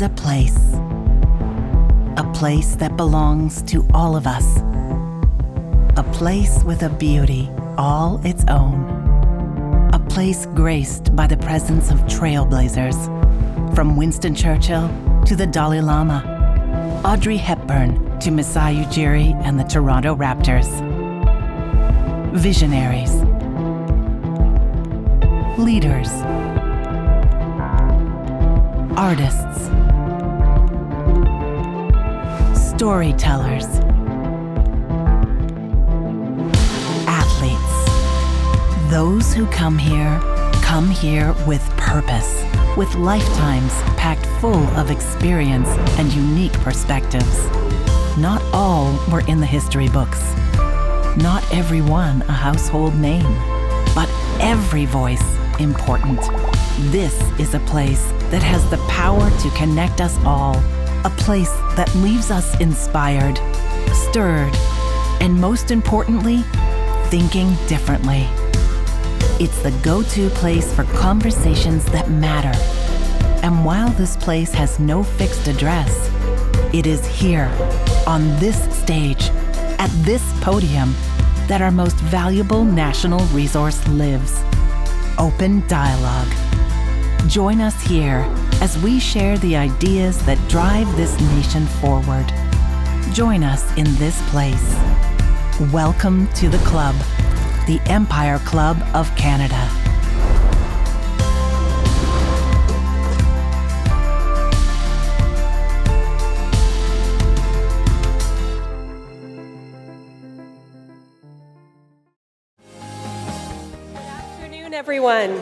is a place that belongs to all of us, a place with a beauty all its own, a place graced by the presence of trailblazers, from Winston Churchill to the Dalai Lama, Audrey Hepburn to Masai Ujiri and the Toronto Raptors. Visionaries, leaders, artists, storytellers, athletes. Those who come here with purpose, with lifetimes packed full of experience and unique perspectives. Not all were in the history books. Not everyone a household name, but every voice important. This is a place that has the power to connect us all, a place that leaves us inspired, stirred, and most importantly, thinking differently. It's the go-to place for conversations that matter. And while this place has no fixed address, it is here, on this stage, at this podium, that our most valuable national resource lives. Open dialogue. Join us here as we share the ideas that drive this nation forward. Join us in this place. Welcome to the club, the Empire Club of Canada. Everyone.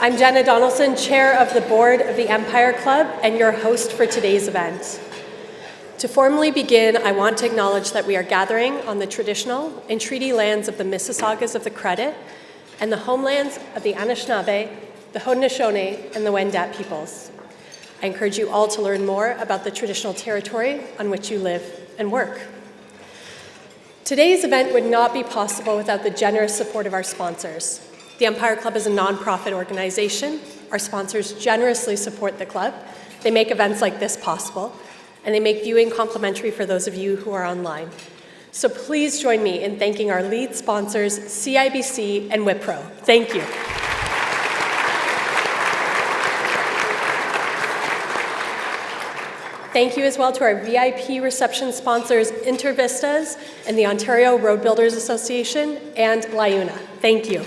I'm Jenna Donaldson, Chair of the Board of the Empire Club and your host for today's event. To formally begin, I want to acknowledge that we are gathering on the traditional and treaty lands of the Mississaugas of the Credit and the homelands of the Anishinaabe, the Haudenosaunee, and the Wendat peoples. I encourage you all to learn more about the traditional territory on which you live and work. Today's event would not be possible without the generous support of our sponsors. The Empire Club is a nonprofit organization. Our sponsors generously support the club. They make events like this possible, and they make viewing complimentary for those of you who are online. So please join me in thanking our lead sponsors, CIBC and Wipro. Thank you. Thank you as well to our VIP reception sponsors, Intervistas and the Ontario Road Builders Association and LiUNA. Thank you.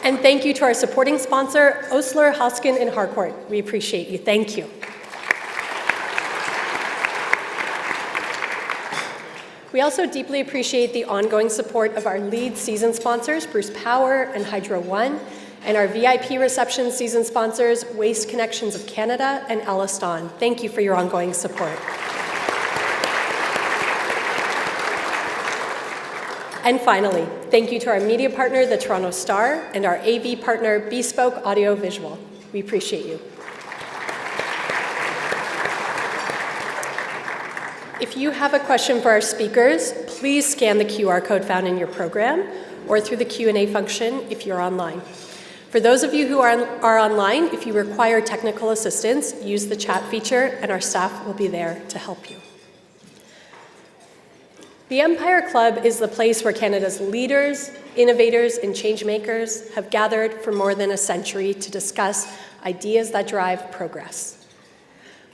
And thank you to our supporting sponsor, Osler, Hoskin, and Harcourt. We appreciate you. Thank you. We also deeply appreciate the ongoing support of our lead season sponsors, Bruce Power and Hydro One, and our VIP reception season sponsors, Waste Connections of Canada and Elliston. Thank you for your ongoing support. And finally, thank you to our media partner, the Toronto Star, and our AV partner, Bespoke Audio Visual. We appreciate you. If you have a question for our speakers, please scan the QR code found in your program or through the Q&A function if you're online. For those of you who are online, if you require technical assistance, use the chat feature and our staff will be there to help you. The Empire Club is the place where Canada's leaders, innovators, and changemakers have gathered for more than a century to discuss ideas that drive progress.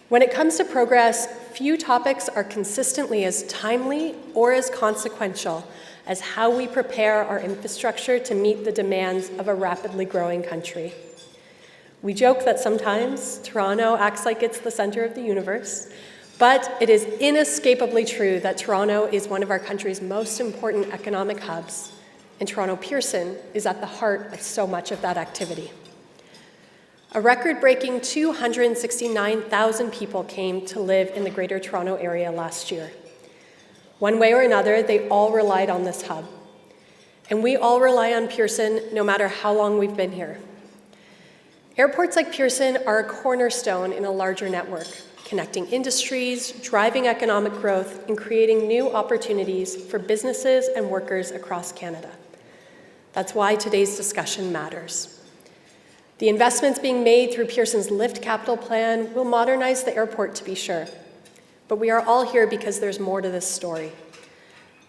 When it comes to progress, few topics are consistently as timely or as consequential as how we prepare our infrastructure to meet the demands of a rapidly growing country. We joke that sometimes Toronto acts like it's the center of the universe, but it is inescapably true that Toronto is one of our country's most important economic hubs, and Toronto Pearson is at the heart of so much of that activity. A record-breaking 269,000 people came to live in the Greater Toronto Area last year. One way or another, they all relied on this hub. And we all rely on Pearson no matter how long we've been here. Airports like Pearson are a cornerstone in a larger network, connecting industries, driving economic growth, and creating new opportunities for businesses and workers across Canada. That's why today's discussion matters. The investments being made through Pearson's Lift capital plan will modernize the airport, to be sure. But we are all here because there's more to this story.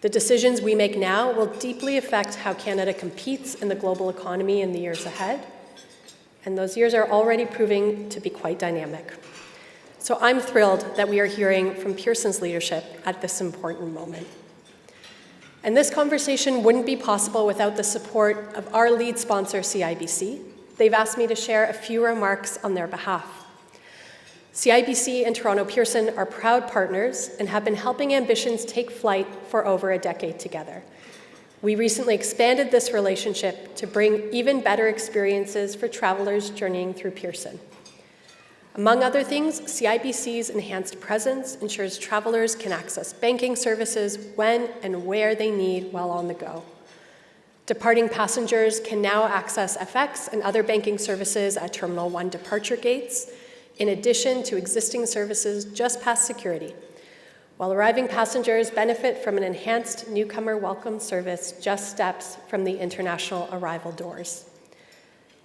The decisions we make now will deeply affect how Canada competes in the global economy in the years ahead, and those years are already proving to be quite dynamic. So I'm thrilled that we are hearing from Pearson's leadership at this important moment. And this conversation wouldn't be possible without the support of our lead sponsor, CIBC. They've asked me to share a few remarks on their behalf. CIBC and Toronto Pearson are proud partners and have been helping ambitions take flight for over a decade together. We recently expanded this relationship to bring even better experiences for travelers journeying through Pearson. Among other things, CIBC's enhanced presence ensures travelers can access banking services when and where they need while on the go. Departing passengers can now access FX and other banking services at Terminal 1 departure gates, in addition to existing services just past security, while arriving passengers benefit from an enhanced newcomer welcome service just steps from the international arrival doors.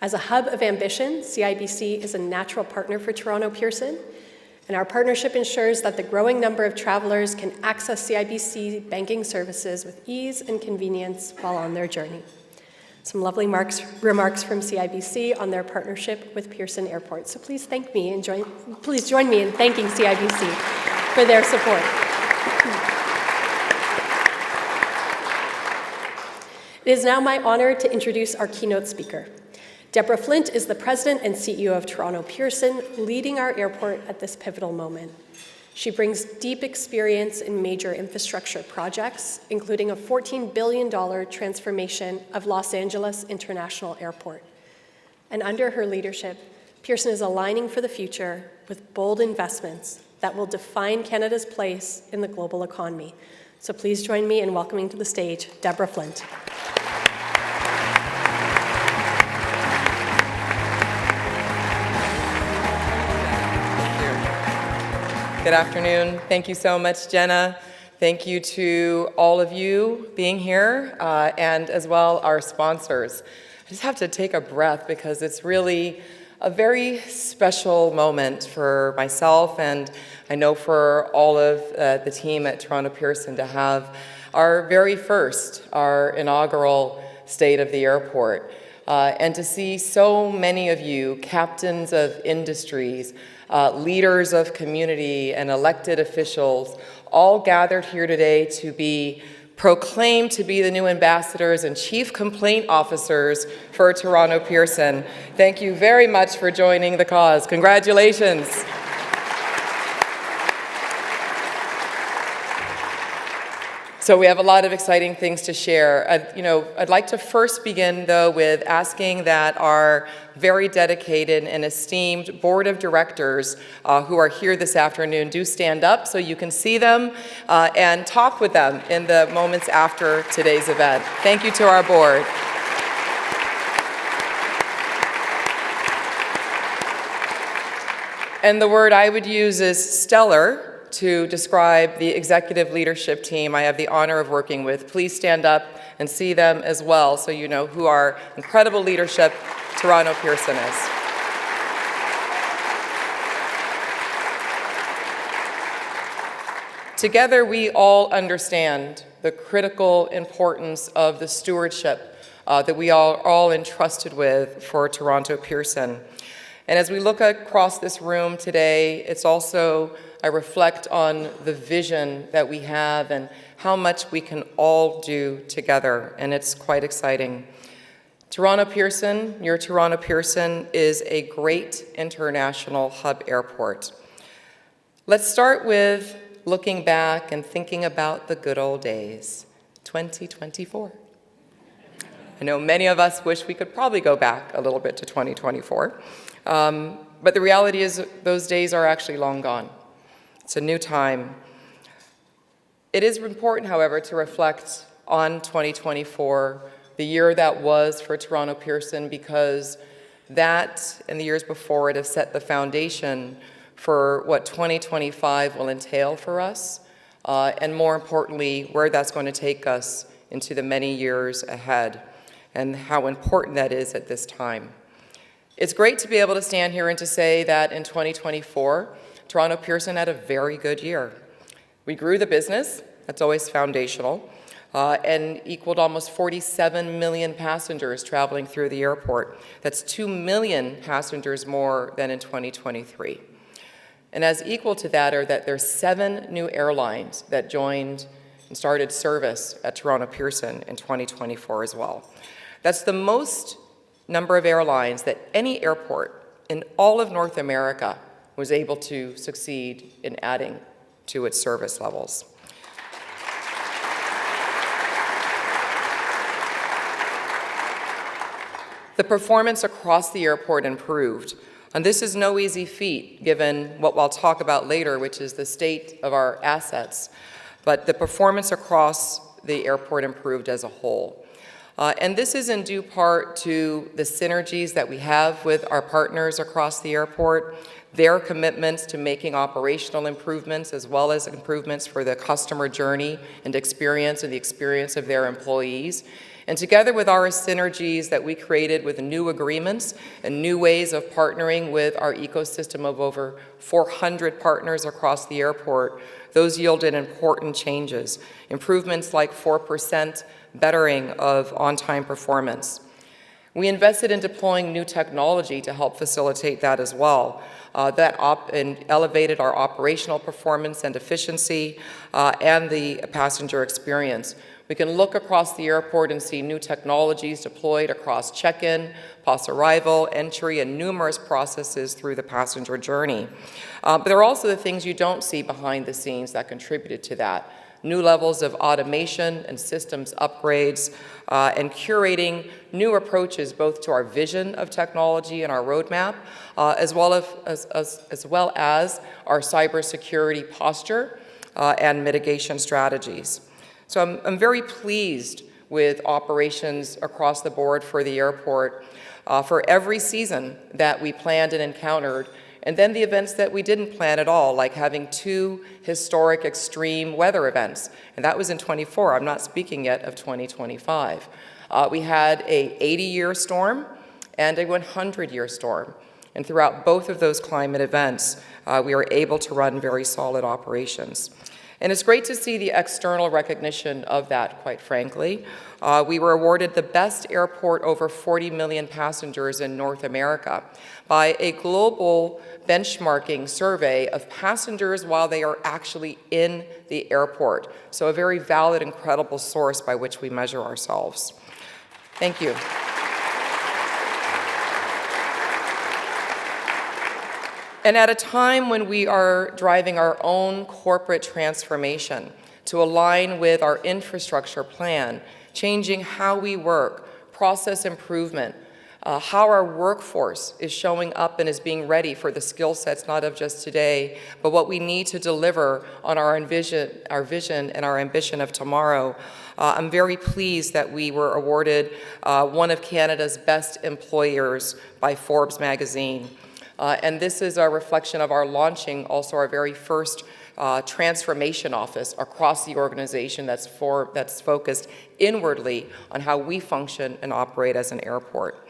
As a hub of ambition, CIBC is a natural partner for Toronto Pearson, and our partnership ensures that the growing number of travelers can access CIBC banking services with ease and convenience while on their journey. Some lovely remarks from CIBC on their partnership with Pearson Airport. So please please join me in thanking CIBC for their support. It is now my honor to introduce our keynote speaker. Deborah Flint is the President and CEO of Toronto Pearson, leading our airport at this pivotal moment. She brings deep experience in major infrastructure projects, including a $14 billion transformation of Los Angeles International Airport. And under her leadership, Pearson is aligning for the future with bold investments that will define Canada's place in the global economy. So please join me in welcoming to the stage Deborah Flint. Good afternoon. Thank you so much, Jenna. Thank you to all of you being here, and as well our sponsors. I just have to take a breath because it's really a very special moment for myself, and I know for all of the team at Toronto Pearson to have our very first, our inaugural State of the Airport, and to see so many of you, captains of industries, leaders of community and elected officials, all gathered here today to be proclaimed to be the new ambassadors and chief complaint officers for Toronto Pearson. Thank you very much for joining the cause. Congratulations. So we have a lot of exciting things to share. I'd like to first begin, though, with asking that our very dedicated and esteemed board of directors who are here this afternoon do stand up so you can see them and talk with them in the moments after today's event. Thank you to our board. And the word I would use is stellar to describe the executive leadership team I have the honor of working with. Please stand up and see them as well so you know who our incredible leadership Toronto Pearson is. Together, we all understand the critical importance of the stewardship that we are all entrusted with for Toronto Pearson. And as we look across this room today, it's also I reflect on the vision that we have and how much we can all do together, and it's quite exciting. Toronto Pearson, your Toronto Pearson, is a great international hub airport. Let's start with looking back and thinking about the good old days, 2024. I know many of us wish we could probably go back a little bit to 2024, but the reality is those days are actually long gone. It's a new time. It is important, however, to reflect on 2024, the year that was for Toronto Pearson, because that and the years before it have set the foundation for what 2025 will entail for us, and more importantly, where that's going to take us into the many years ahead, and how important that is at this time. It's great to be able to stand here and to say that in 2024, Toronto Pearson had a very good year. We grew the business, that's always foundational, and equaled almost 47 million passengers traveling through the airport. That's 2 million passengers more than in 2023. And as equal to that are that there's 7 new airlines that joined and started service at Toronto Pearson in 2024 as well. That's the most number of airlines that any airport in all of North America was able to succeed in adding to its service levels. The performance across the airport improved, and this is no easy feat given what I'll talk about later, which is the state of our assets, but the performance across the airport improved as a whole. And this is in due part to the synergies that we have with our partners across the airport, their commitments to making operational improvements as well as improvements for the customer journey and the experience of their employees. And together with our synergies that we created with new agreements and new ways of partnering with our ecosystem of over 400 partners across the airport, those yielded important changes. Improvements like 4% bettering of on-time performance. We invested in deploying new technology to help facilitate that as well. And elevated our operational performance and efficiency and the passenger experience. We can look across the airport and see new technologies deployed across check-in, post-arrival, entry, and numerous processes through the passenger journey. But there are also the things you don't see behind the scenes that contributed to that. New levels of automation and systems upgrades, and curating new approaches both to our vision of technology and our roadmap, as well as our cybersecurity posture and mitigation strategies. So I'm very pleased with operations across the board for the airport for every season that we planned and encountered, and then the events that we didn't plan at all, like having 2 historic extreme weather events. And that was in '24. I'm not speaking yet of 2025. We had a 80-year storm and a 100-year storm. And throughout both of those climate events, we were able to run very solid operations. And it's great to see the external recognition of that, quite frankly. We were awarded the best airport over 40 million passengers in North America by a global benchmarking survey of passengers while they are actually in the airport. So a very valid and credible source by which we measure ourselves. Thank you. And at a time when we are driving our own corporate transformation to align with our infrastructure plan, changing how we work, process improvement, how our workforce is showing up and is being ready for the skill sets not of just today, but what we need to deliver on our vision and our ambition of tomorrow. I'm very pleased that we were awarded one of Canada's best employers by Forbes magazine. And this is a reflection of our launching also our very first transformation office across the organization that's focused inwardly on how we function and operate as an airport.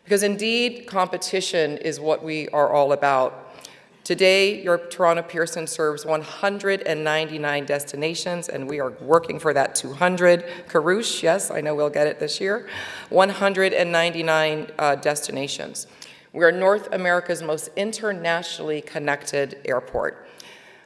Because indeed, competition is what we are all about. Today, your Toronto Pearson serves 199 destinations, and we are working for that 200. Karouche, yes, I know we'll get it this year. 199 destinations. We are North America's most internationally connected airport.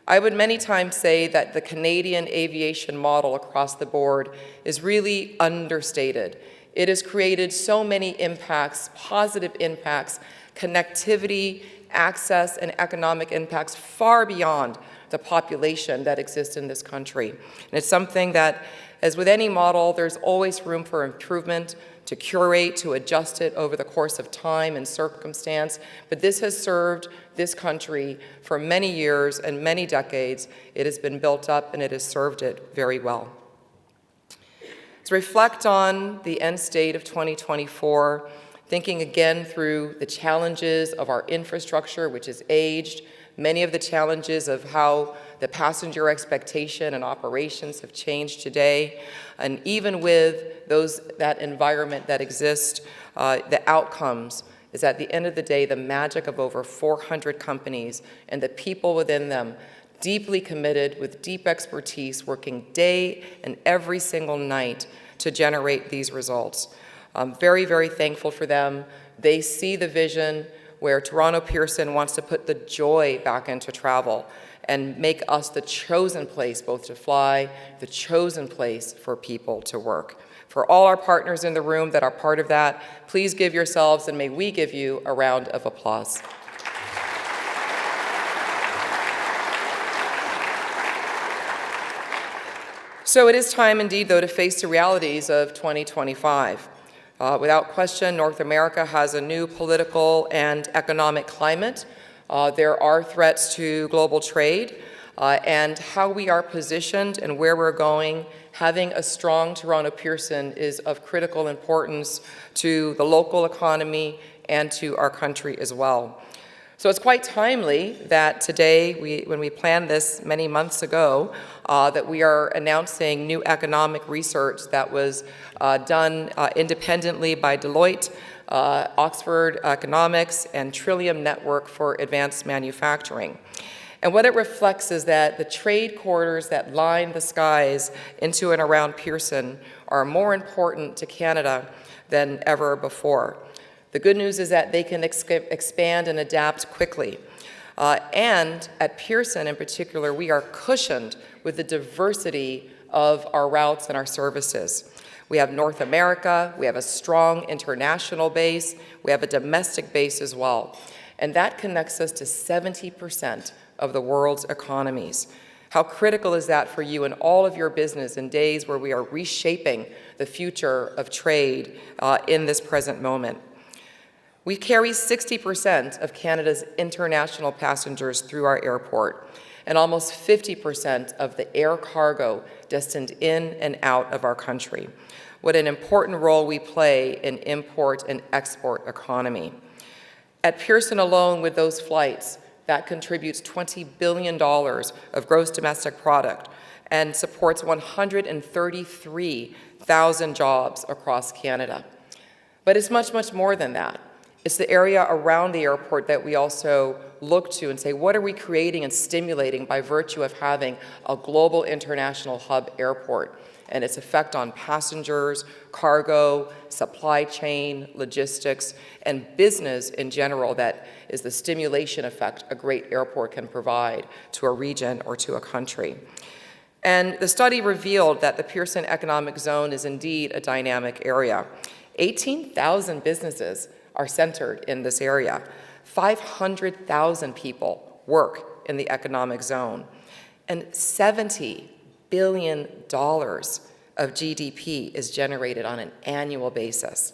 I would many times say that the Canadian aviation model across the board is really understated. It has created so many impacts, positive impacts, connectivity, access, and economic impacts far beyond the population that exists in this country. And it's something that, as with any model, there's always room for improvement, to curate, to adjust it over the course of time and circumstance. But this has served this country for many years and many decades. It has been built up and it has served it very well. To reflect on the end state of 2024, thinking again through the challenges of our infrastructure, which is aged, many of the challenges of how the passenger expectation and operations have changed today, and even with that environment that exists, the outcomes is at the end of the day, the magic of over 400 companies and the people within them, deeply committed with deep expertise, working day and every single night to generate these results. I'm very, very thankful for them. They see the vision where Toronto Pearson wants to put the joy back into travel and make us the chosen place both to fly, the chosen place for people to work. For all our partners in the room that are part of that, please give yourselves, and may we give you, a round of applause. So it is time indeed, though, to face the realities of 2025. Without question, North America has a new political and economic climate. There are threats to global trade, and how we are positioned and where we're going. Having a strong Toronto Pearson is of critical importance to the local economy and to our country as well. So it's quite timely that today, when we planned this many months ago, that we are announcing new economic research that was done independently by Deloitte, Oxford Economics, and Trillium Network for Advanced Manufacturing. And what it reflects is that the trade corridors that line the skies into and around Pearson are more important to Canada than ever before. The good news is that they can expand and adapt quickly. And at Pearson in particular, we are cushioned with the diversity of our routes and our services. We have North America, we have a strong international base, we have a domestic base as well. And that connects us to 70% of the world's economies. How critical is that for you and all of your business in days where we are reshaping the future of trade in this present moment? We carry 60% of Canada's international passengers through our airport, and almost 50% of the air cargo destined in and out of our country. What an important role we play in import and export economy. At Pearson alone, with those flights, that contributes $20 billion of gross domestic product and supports 133,000 jobs across Canada. But it's much, much more than that. It's the area around the airport that we also look to and say, what are we creating and stimulating by virtue of having a global international hub airport and its effect on passengers, cargo, supply chain, logistics, and business in general. That is the stimulation effect a great airport can provide to a region or to a country. And the study revealed that the Pearson Economic Zone is indeed a dynamic area. 18,000 businesses are centered in this area. 500,000 people work in the economic zone. And $70 billion of GDP is generated on an annual basis.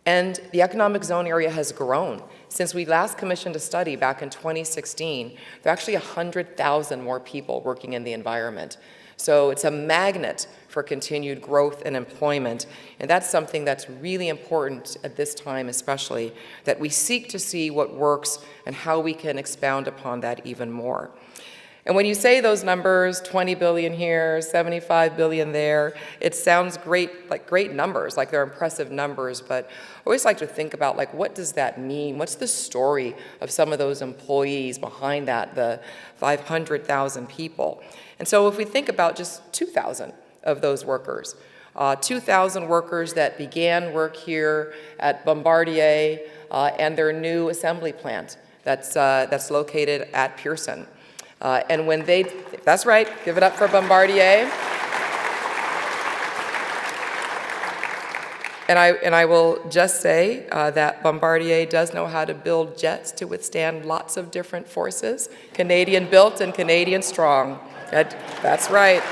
And the economic zone area has grown. Since we last commissioned a study back in 2016, there are actually 100,000 more people working in the environment. So it's a magnet for continued growth and employment. And that's something that's really important at this time especially, that we seek to see what works and how we can expound upon that even more. And when you say those numbers, 20 billion here, 75 billion there, it sounds great, like great numbers, like they're impressive numbers, but I always like to think about, like, what does that mean? What's the story of some of those employees behind that, the 500,000 people? And so if we think about just 2,000 of those workers, 2,000 workers that began work here at Bombardier and their new assembly plant that's located at Pearson. And when they, that's right, give it up for Bombardier. And I will just say that Bombardier does know how to build jets to withstand lots of different forces. Canadian built and Canadian strong. That's right.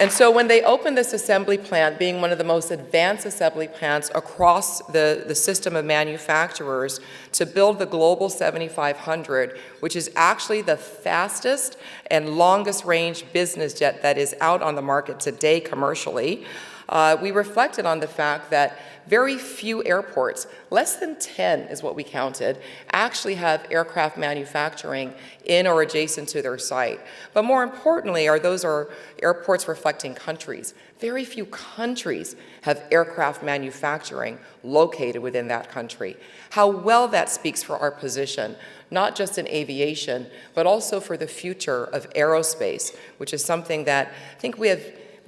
And so when they opened this assembly plant, being one of the most advanced assembly plants across the system of manufacturers, to build the Global 7500, which is actually the fastest and longest range business jet that is out on the market today commercially, we reflected on the fact that very few airports, less than 10 is what we counted, actually have aircraft manufacturing in or adjacent to their site. But more importantly, those are airports reflecting countries. Very few countries have aircraft manufacturing located within that country. How well that speaks for our position, not just in aviation, but also for the future of aerospace, which is something that I think we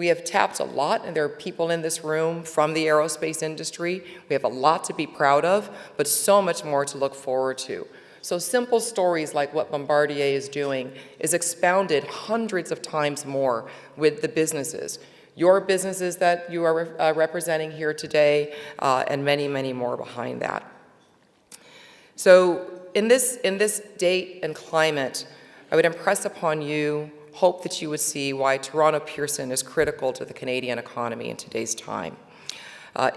have tapped a lot, and there are people in this room from the aerospace industry. We have a lot to be proud of, but so much more to look forward to. So simple stories like what Bombardier is doing is expounded hundreds of times more with the businesses. Your businesses that you are representing here today, and many, many more behind that. So in this date and climate, I would impress upon you, hope that you would see why Toronto Pearson is critical to the Canadian economy in today's time.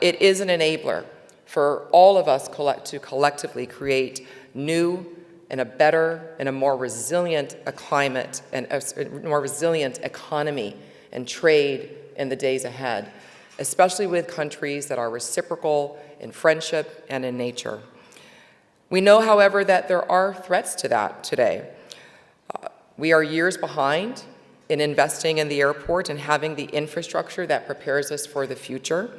It is an enabler for all of us to collectively create new and a better and a more resilient climate and a more resilient economy and trade in the days ahead, especially with countries that are reciprocal in friendship and in nature. We know, however, that there are threats to that today. We are years behind in investing in the airport and having the infrastructure that prepares us for the future.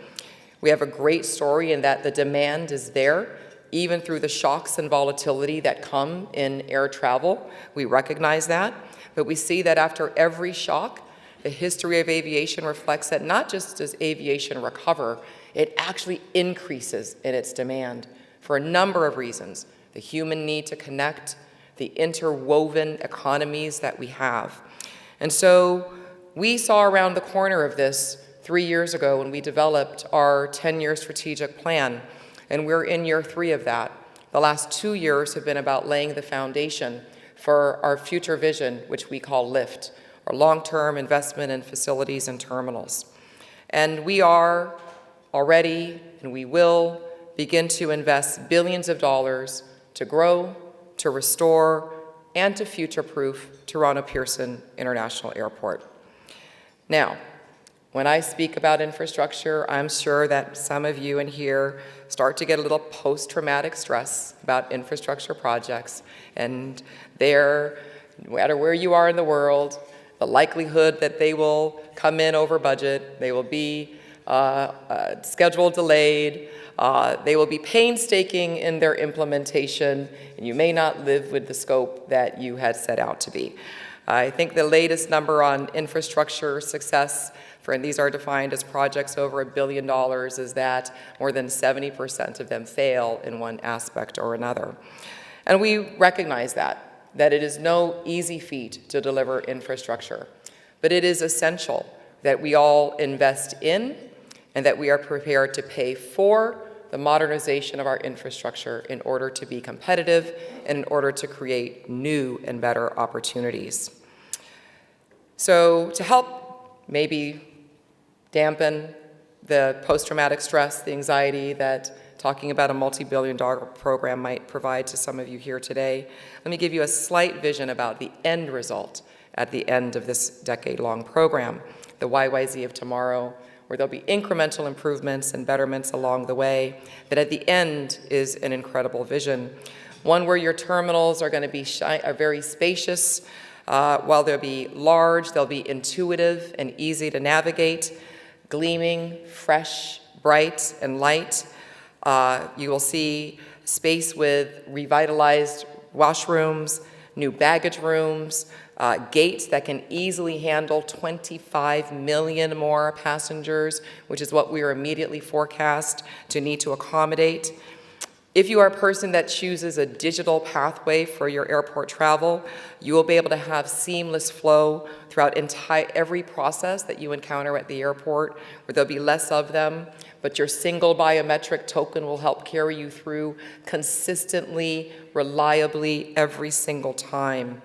We have a great story in that the demand is there, even through the shocks and volatility that come in air travel. We recognize that, but we see that after every shock, the history of aviation reflects that not just does aviation recover, it actually increases in its demand for a number of reasons. The human need to connect, the interwoven economies that we have. And so we saw around the corner of this 3 years ago when we developed our 10-year strategic plan, and we're in year 3 of that. The last 2 years have been about laying the foundation for our future vision, which we call LIFT, or long-term investment in facilities and terminals. And we are already, and we will, begin to invest billions of dollars to grow, to restore, and to future-proof Toronto Pearson International Airport. Now, when I speak about infrastructure, I'm sure that some of you in here start to get a little post-traumatic stress about infrastructure projects, and no matter where you are in the world, the likelihood that they will come in over budget, they will be schedule delayed, they will be painstaking in their implementation, and you may not live with the scope that you had set out to be. I think the latest number on infrastructure success, and these are defined as projects over $1 billion, is that more than 70% of them fail in one aspect or another. And we recognize that it is no easy feat to deliver infrastructure, but it is essential that we all invest in and that we are prepared to pay for the modernization of our infrastructure in order to be competitive and in order to create new and better opportunities. So to help maybe dampen the post-traumatic stress, the anxiety that talking about a multi-billion-dollar program might provide to some of you here today, let me give you a slight vision about the end result at the end of this decade-long program, the YYZ of tomorrow, where there'll be incremental improvements and betterments along the way, that at the end is an incredible vision. One where your terminals are going to be very spacious, while they'll be large, they'll be intuitive and easy to navigate, gleaming, fresh, bright, and light. You will see space with revitalized washrooms, new baggage rooms, gates that can easily handle 25 million more passengers, which is what we are immediately forecast to need to accommodate. If you are a person that chooses a digital pathway for your airport travel, you will be able to have seamless flow throughout every process that you encounter at the airport, where there'll be less of them, but your single biometric token will help carry you through consistently, reliably, every single time.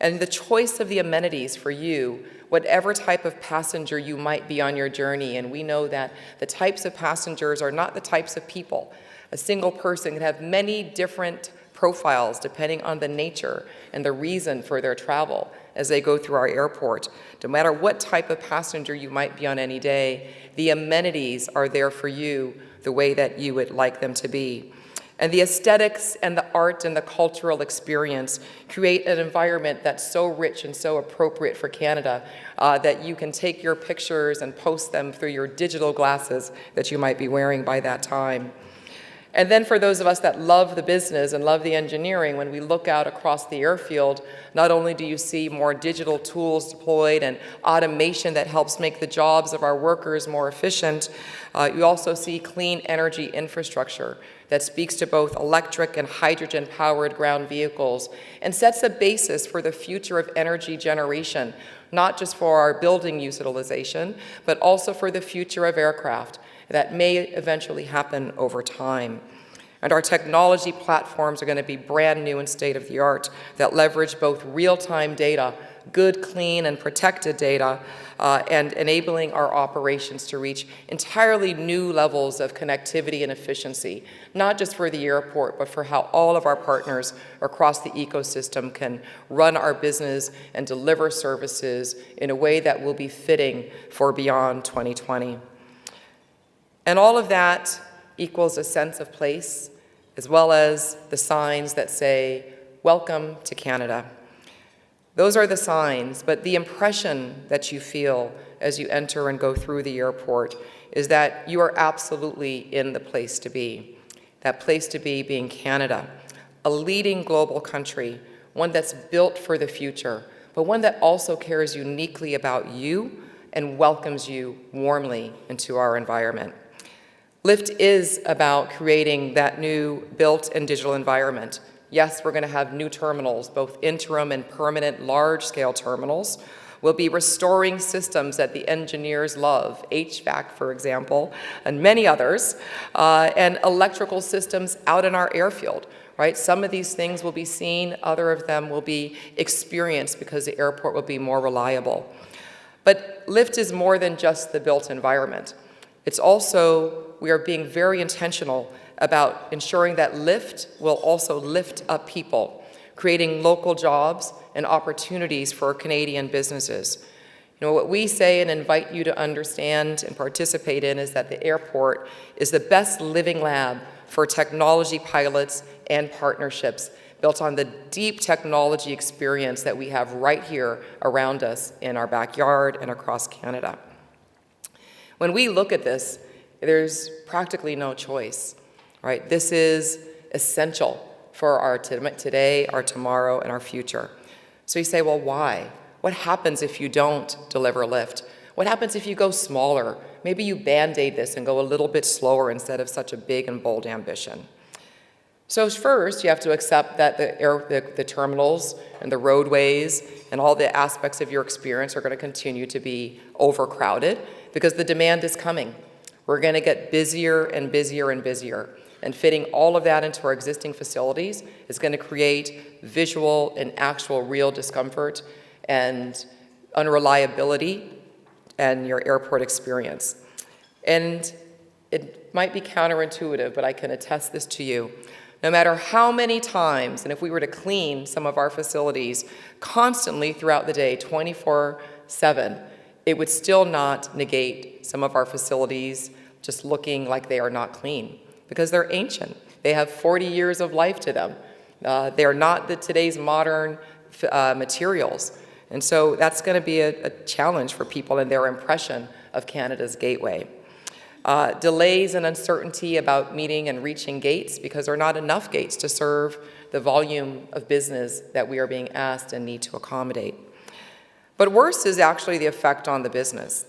And the choice of the amenities for you, whatever type of passenger you might be on your journey, and we know that the types of passengers are not the types of people. A single person can have many different profiles depending on the nature and the reason for their travel as they go through our airport. No matter what type of passenger you might be on any day, the amenities are there for you the way that you would like them to be. And the aesthetics and the art and the cultural experience create an environment that's so rich and so appropriate for Canada that you can take your pictures and post them through your digital glasses that you might be wearing by that time. And then for those of us that love the business and love the engineering, when we look out across the airfield, not only do you see more digital tools deployed and automation that helps make the jobs of our workers more efficient, you also see clean energy infrastructure that speaks to both electric and hydrogen-powered ground vehicles and sets a basis for the future of energy generation, not just for our building utilization, but also for the future of aircraft that may eventually happen over time. And our technology platforms are going to be brand new and state-of-the-art that leverage both real-time data, good, clean, and protected data, and enabling our operations to reach entirely new levels of connectivity and efficiency, not just for the airport, but for how all of our partners across the ecosystem can run our business and deliver services in a way that will be fitting for beyond 2020. And all of that equals a sense of place, as well as the signs that say, "Welcome to Canada." Those are the signs, but the impression that you feel as you enter and go through the airport is that you are absolutely in the place to be. That place to be being Canada, a leading global country, one that's built for the future, but one that also cares uniquely about you and welcomes you warmly into our environment. LIFT is about creating that new built and digital environment. Yes, we're going to have new terminals, both interim and permanent large-scale terminals. We'll be restoring systems that the engineers love, HVAC, for example, and many others, and electrical systems out in our airfield, right? Some of these things will be seen, other of them will be experienced because the airport will be more reliable. But LIFT is more than just the built environment. It's also, we are being very intentional about ensuring that LIFT will also lift up people, creating local jobs and opportunities for Canadian businesses. You know, what we say and invite you to understand and participate in is that the airport is the best living lab for technology pilots and partnerships built on the deep technology experience that we have right here around us in our backyard and across Canada. When we look at this, there's practically no choice, right? This is essential for our today, our tomorrow, and our future. So you say, well, why? What happens if you don't deliver LIFT? What happens if you go smaller? Maybe you band-aid this and go a little bit slower instead of such a big and bold ambition. So first, you have to accept that the terminals and the roadways and all the aspects of your experience are going to continue to be overcrowded because the demand is coming. We're going to get busier and busier and busier. And fitting all of that into our existing facilities is going to create visual and actual real discomfort and unreliability and your airport experience. And it might be counterintuitive, but I can attest this to you. No matter how many times, and if we were to clean some of our facilities constantly throughout the day, 24/7, it would still not negate some of our facilities just looking like they are not clean because they're ancient. They have 40 years of life to them. They're not today's modern materials. And so that's going to be a challenge for people in their impression of Canada's gateway. Delays and uncertainty about meeting and reaching gates because there are not enough gates to serve the volume of business that we are being asked and need to accommodate. But worse is actually the effect on the business,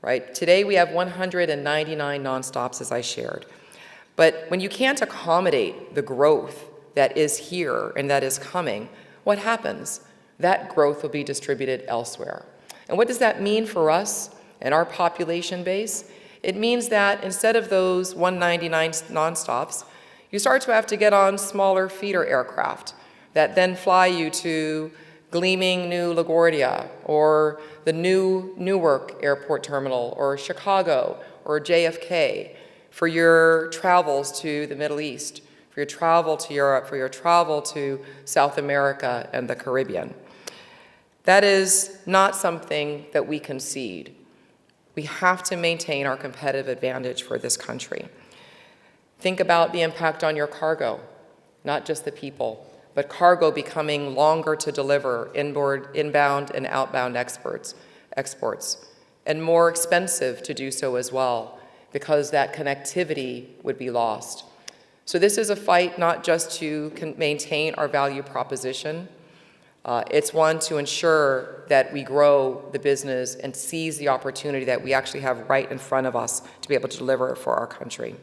right? Today we have 199 nonstops, as I shared. But when you can't accommodate the growth that is here and that is coming, what happens? That growth will be distributed elsewhere. And what does that mean for us and our population base? It means that instead of those 199 nonstops, you start to have to get on smaller feeder aircraft that then fly you to gleaming new LaGuardia or the new Newark Airport Terminal or Chicago or JFK for your travels to the Middle East, for your travel to Europe, for your travel to South America and the Caribbean. That is not something that we concede. We have to maintain our competitive advantage for this country. Think about the impact on your cargo, not just the people, but cargo becoming longer to deliver inbound and outbound exports, and more expensive to do so as well, because that connectivity would be lost. So this is a fight not just to maintain our value proposition, it's one to ensure that we grow the business and seize the opportunity that we actually have right in front of us to be able to deliver for our country.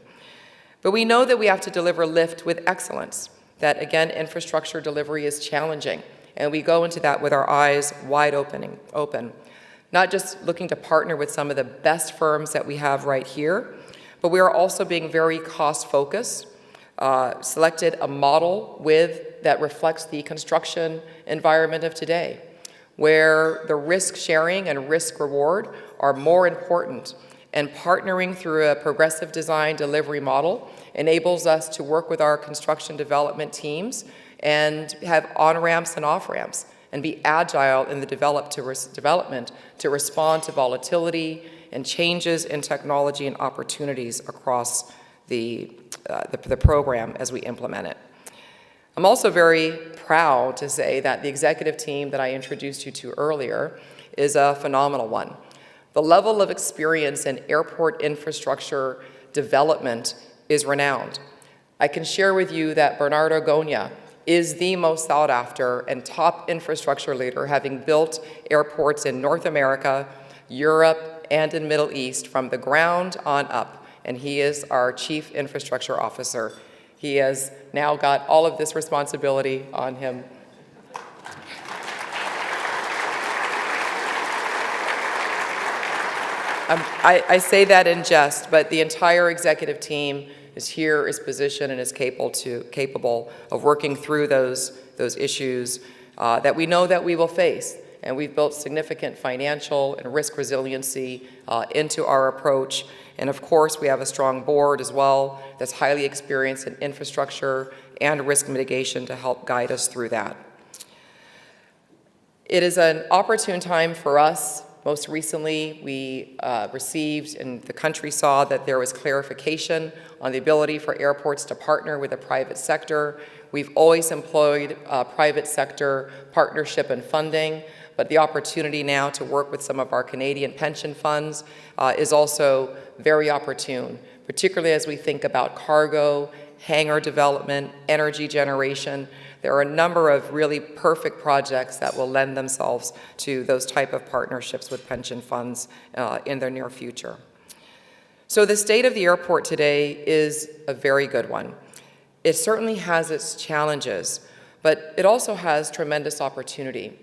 But we know that we have to deliver lift with excellence, that again, infrastructure delivery is challenging, and we go into that with our eyes wide open. Not just looking to partner with some of the best firms that we have right here, but we are also being very cost-focused, selected a model that reflects the construction environment of today, where the risk sharing and risk reward are more important, and partnering through a progressive design delivery model enables us to work with our construction development teams and have on-ramps and off-ramps and be agile in the development to respond to volatility and changes in technology and opportunities across the program as we implement it. I'm also very proud to say that the executive team that I introduced you to earlier is a phenomenal one. The level of experience in airport infrastructure development is renowned. I can share with you that Bernardo Gonya is the most sought after and top infrastructure leader, having built airports in North America, Europe, and in Middle East from the ground on up. And he is our Chief Infrastructure Officer. He has now got all of this responsibility on him. I say that in jest, but the entire executive team is here, is positioned, and is capable of working through those issues that we know that we will face. And we've built significant financial and risk resiliency into our approach. And of course, we have a strong board as well that's highly experienced in infrastructure and risk mitigation to help guide us through that. It is an opportune time for us. Most recently, we received, and the country saw that there was clarification on the ability for airports to partner with the private sector. We've always employed private sector partnership and funding, but the opportunity now to work with some of our Canadian pension funds is also very opportune, particularly as we think about cargo, hangar development, energy generation. There are a number of really perfect projects that will lend themselves to those type of partnerships with pension funds in the near future. So the state of the airport today is a very good one. It certainly has its challenges, but it also has tremendous opportunity.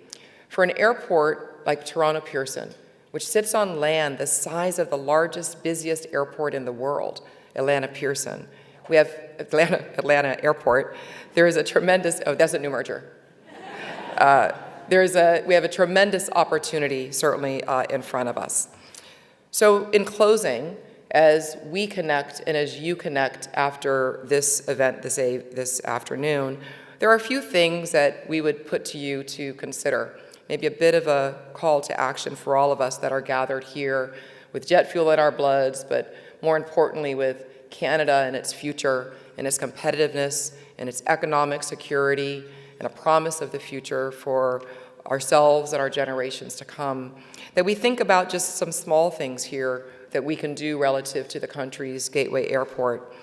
For an airport like Toronto Pearson, which sits on land the size of the largest, busiest airport in the world, Atlanta Pearson, we have Atlanta Airport. There is a tremendous, oh, that's a new merger. We have a tremendous opportunity, certainly, in front of us. So in closing, as we connect and as you connect after this event this afternoon, there are a few things that we would put to you to consider. Maybe a bit of a call to action for all of us that are gathered here with jet fuel in our bloods, but more importantly with Canada and its future and its competitiveness and its economic security and a promise of the future for ourselves and our generations to come, that we think about just some small things here that we can do relative to the country's gateway airport.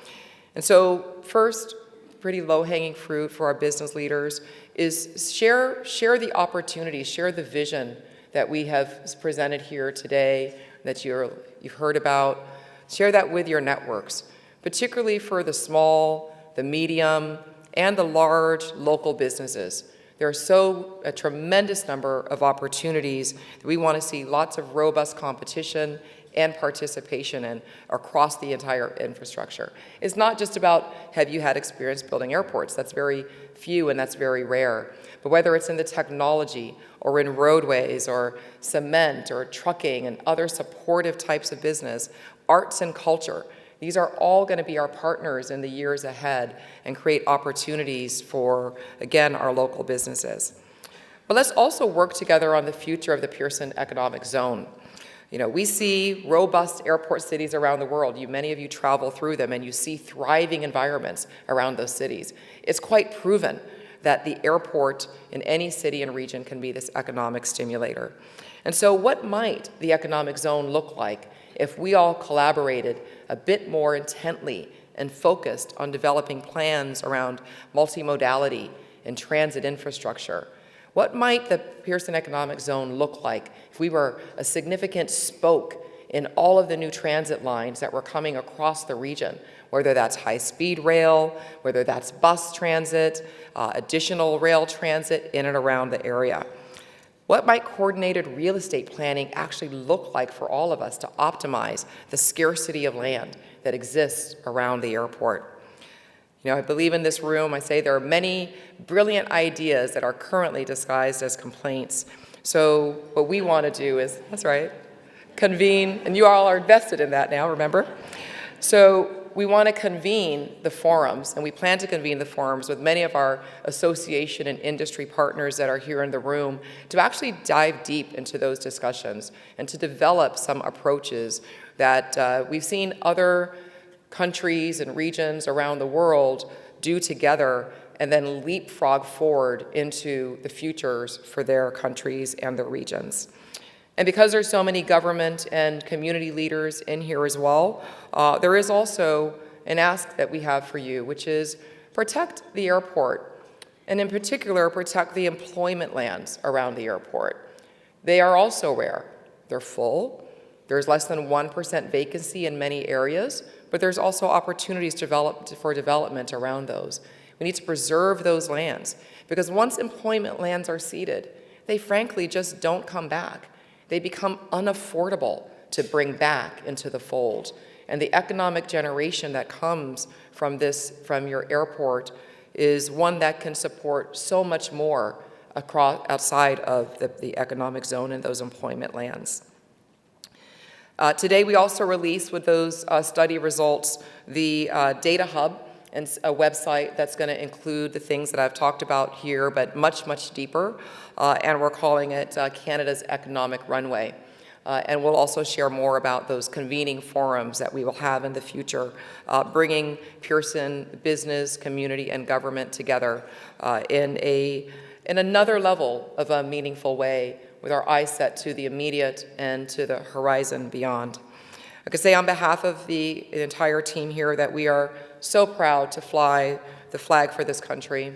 And so first, pretty low-hanging fruit for our business leaders is share the opportunity, share the vision that we have presented here today that you've heard about. Share that with your networks, particularly for the small, the medium, and the large local businesses. There are a tremendous number of opportunities that we want to see lots of robust competition and participation in across the entire infrastructure. It's not just about, have you had experience building airports? That's very few and that's very rare. But whether it's in the technology or in roadways or cement or trucking and other supportive types of business, arts and culture, These are all going to be our partners in the years ahead and create opportunities for, again, our local businesses. But let's also work together on the future of the Pearson Economic Zone. You know, we see robust airport cities around the world. Many of you travel through them and you see thriving environments around those cities. It's quite proven that the airport in any city and region can be this economic stimulator. And so what might the economic zone look like if we all collaborated a bit more intently and focused on developing plans around multimodality and transit infrastructure? What might the Pearson Economic Zone look like if we were a significant spoke in all of the new transit lines that were coming across the region, whether that's high-speed rail, whether that's bus transit, additional rail transit in and around the area? What might coordinated real estate planning actually look like for all of us to optimize the scarcity of land that exists around the airport? You know, I believe in this room, I say there are many brilliant ideas that are currently disguised as complaints. So what we want to do is, that's right, convene, and you all are invested in that now, remember? So we want to convene the forums, and we plan to convene the forums with many of our association and industry partners that are here in the room to actually dive deep into those discussions and to develop some approaches that we've seen other countries and regions around the world do together and then leapfrog forward into the futures for their countries and their regions. And because there's so many government and community leaders in here as well, there is also an ask that we have for you, which is protect the airport, and in particular, protect the employment lands around the airport. They are also rare. They're full. There's less than 1% vacancy in many areas, but there's also opportunities for development around those. We need to preserve those lands, because once employment lands are ceded, they frankly just don't come back. They become unaffordable to bring back into the fold. And the economic generation that comes from your airport is one that can support so much more outside of the economic zone and those employment lands. Today we also released with those study results the Data Hub, and a website that's going to include the things that I've talked about here, but much, much deeper. And we're calling it Canada's Economic Runway. And we'll also share more about those convening forums that we will have in the future, bringing Pearson business, community, and government together in another level of a meaningful way, with our eyes set to the immediate and to the horizon beyond. I could say on behalf of the entire team here that we are so proud to fly the flag for this country,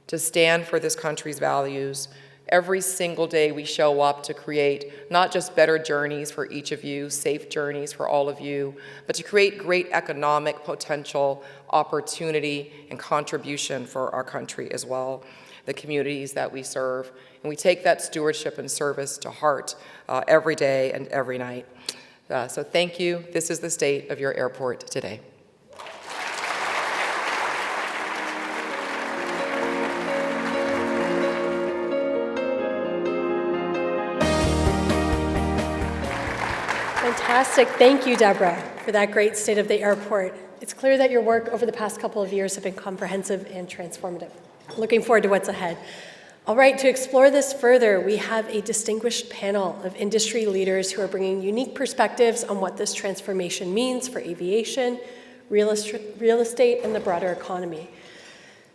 to stand for this country's values. Every single day we show up to create not just better journeys for each of you, safe journeys for all of you, but to create great economic potential, opportunity, and contribution for our country as well, the communities that we serve. And we take that stewardship and service to heart every day and every night. So thank you. This is the state of your airport today. Fantastic. Thank you, Deborah, for that great state of the airport. It's clear that your work over the past couple of years have been comprehensive and transformative. Looking forward to what's ahead. All right, to explore this further, we have a distinguished panel of industry leaders who are bringing unique perspectives on what this transformation means for aviation, real estate, and the broader economy.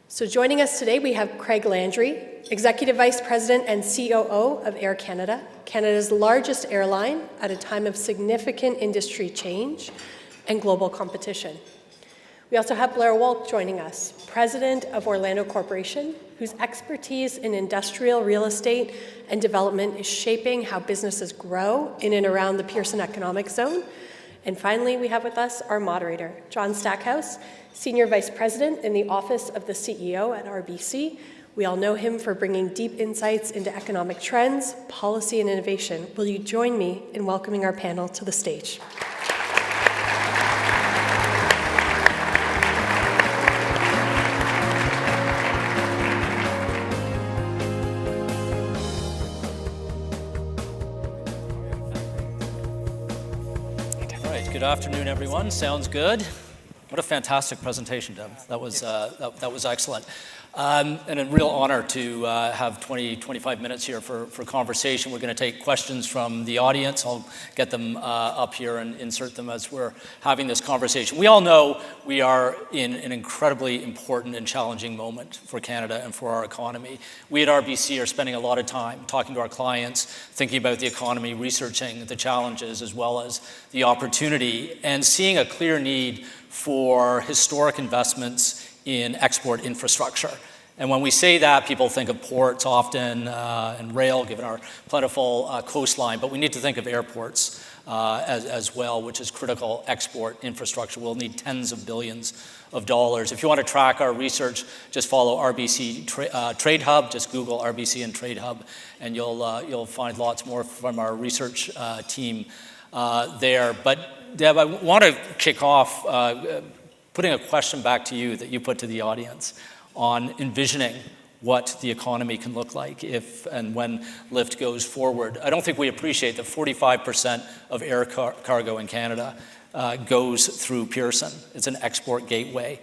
So joining us today, we have Craig Landry, Executive Vice President and COO of Air Canada, Canada's largest airline at a time of significant industry change and global competition. We also have Blair Wolk joining us, President of Orlando Corporation, whose expertise in industrial real estate and development is shaping how businesses grow in and around the Pearson Economic Zone. And finally, we have with us our moderator, John Stackhouse, Senior Vice President in the Office of the CEO at RBC. We all know him for bringing deep insights into economic trends, policy, and innovation. Will you join me in welcoming our panel to the stage? Good afternoon, everyone. Sounds good. What a fantastic presentation, Deb. That was excellent. And a real honor to have 25 minutes here for conversation. We're going to take questions from the audience. I'll get them up here and insert them as we're having this conversation. We all know we are in an incredibly important and challenging moment for Canada and for our economy. We at RBC are spending a lot of time talking to our clients, thinking about the economy, researching the challenges as well as the opportunity, and seeing a clear need for historic investments in export infrastructure. And when we say that, people think of ports often and rail, given our plentiful coastline, but we need to think of airports as well, which is critical export infrastructure. We'll need tens of billions of dollars. If you want to track our research, just follow RBC Trade Hub, just Google RBC and Trade Hub, and you'll find lots more from our research team there. But Deb, I want to kick off putting a question back to you that you put to the audience on envisioning what the economy can look like if and when LIFT goes forward. I don't think we appreciate that 45% of air cargo in Canada goes through Pearson. It's an export gateway.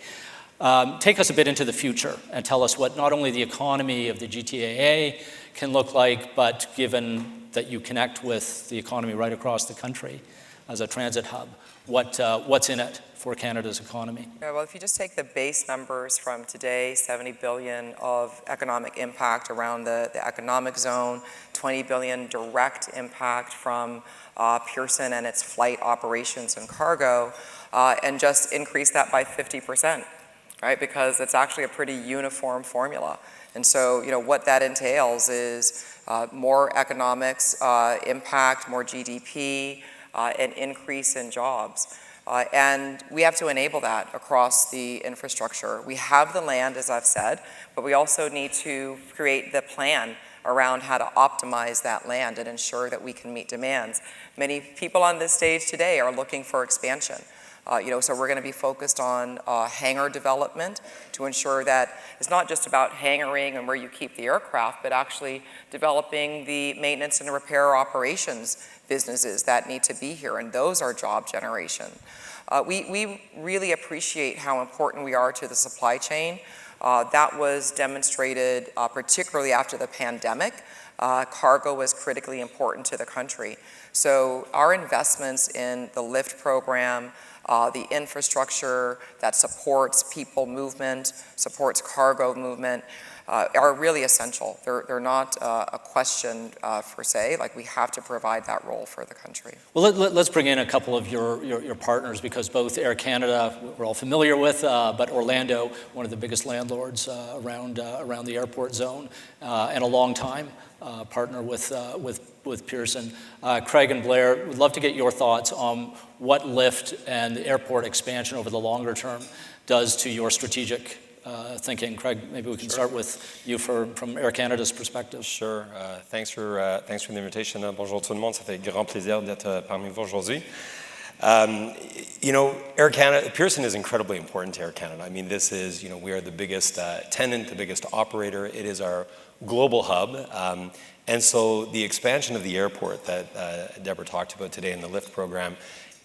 Take us a bit into the future and tell us what not only the economy of the GTAA can look like, but given that you connect with the economy right across the country as a transit hub, what's in it for Canada's economy? Yeah, well, if you just take the base numbers from today, 70 billion of economic impact around the economic zone, 20 billion direct impact from Pearson and its flight operations and cargo, and just increase that by 50%, right? Because it's actually a pretty uniform formula. And so, what that entails is more economics impact, more GDP, an increase in jobs. And we have to enable that across the infrastructure. We have the land, as I've said, but we also need to create the plan around how to optimize that land and ensure that we can meet demands. Many people on this stage today are looking for expansion. So we're going to be focused on hangar development to ensure that it's not just about hangaring and where you keep the aircraft, but actually developing the maintenance and repair operations businesses that need to be here, and those are job generation. We really appreciate how important we are to the supply chain. That was demonstrated particularly after the pandemic. Cargo was critically important to the country. So our investments in the LIFT program, the infrastructure that supports people movement, supports cargo movement, are really essential. They're not a question per se, like we have to provide that role for the country. Well, let's bring in a couple of your partners, because both Air Canada, we're all familiar with, but Orlando, one of the biggest landlords around the airport zone, and a long time partner with Pearson. Craig and Blair, would love to get your thoughts on what LIFT and the airport expansion over the longer term does to your strategic thinking. Craig, maybe we can start with you from Air Canada's perspective. Sure. Thanks for the invitation. Bonjour tout le monde. Ça fait grand plaisir d'être parmi vous aujourd'hui. Air Canada, Pearson is incredibly important to Air Canada. I mean, this is, we are the biggest tenant, the biggest operator. It is our global hub. And so the expansion of the airport that Deborah talked about today in the LIFT program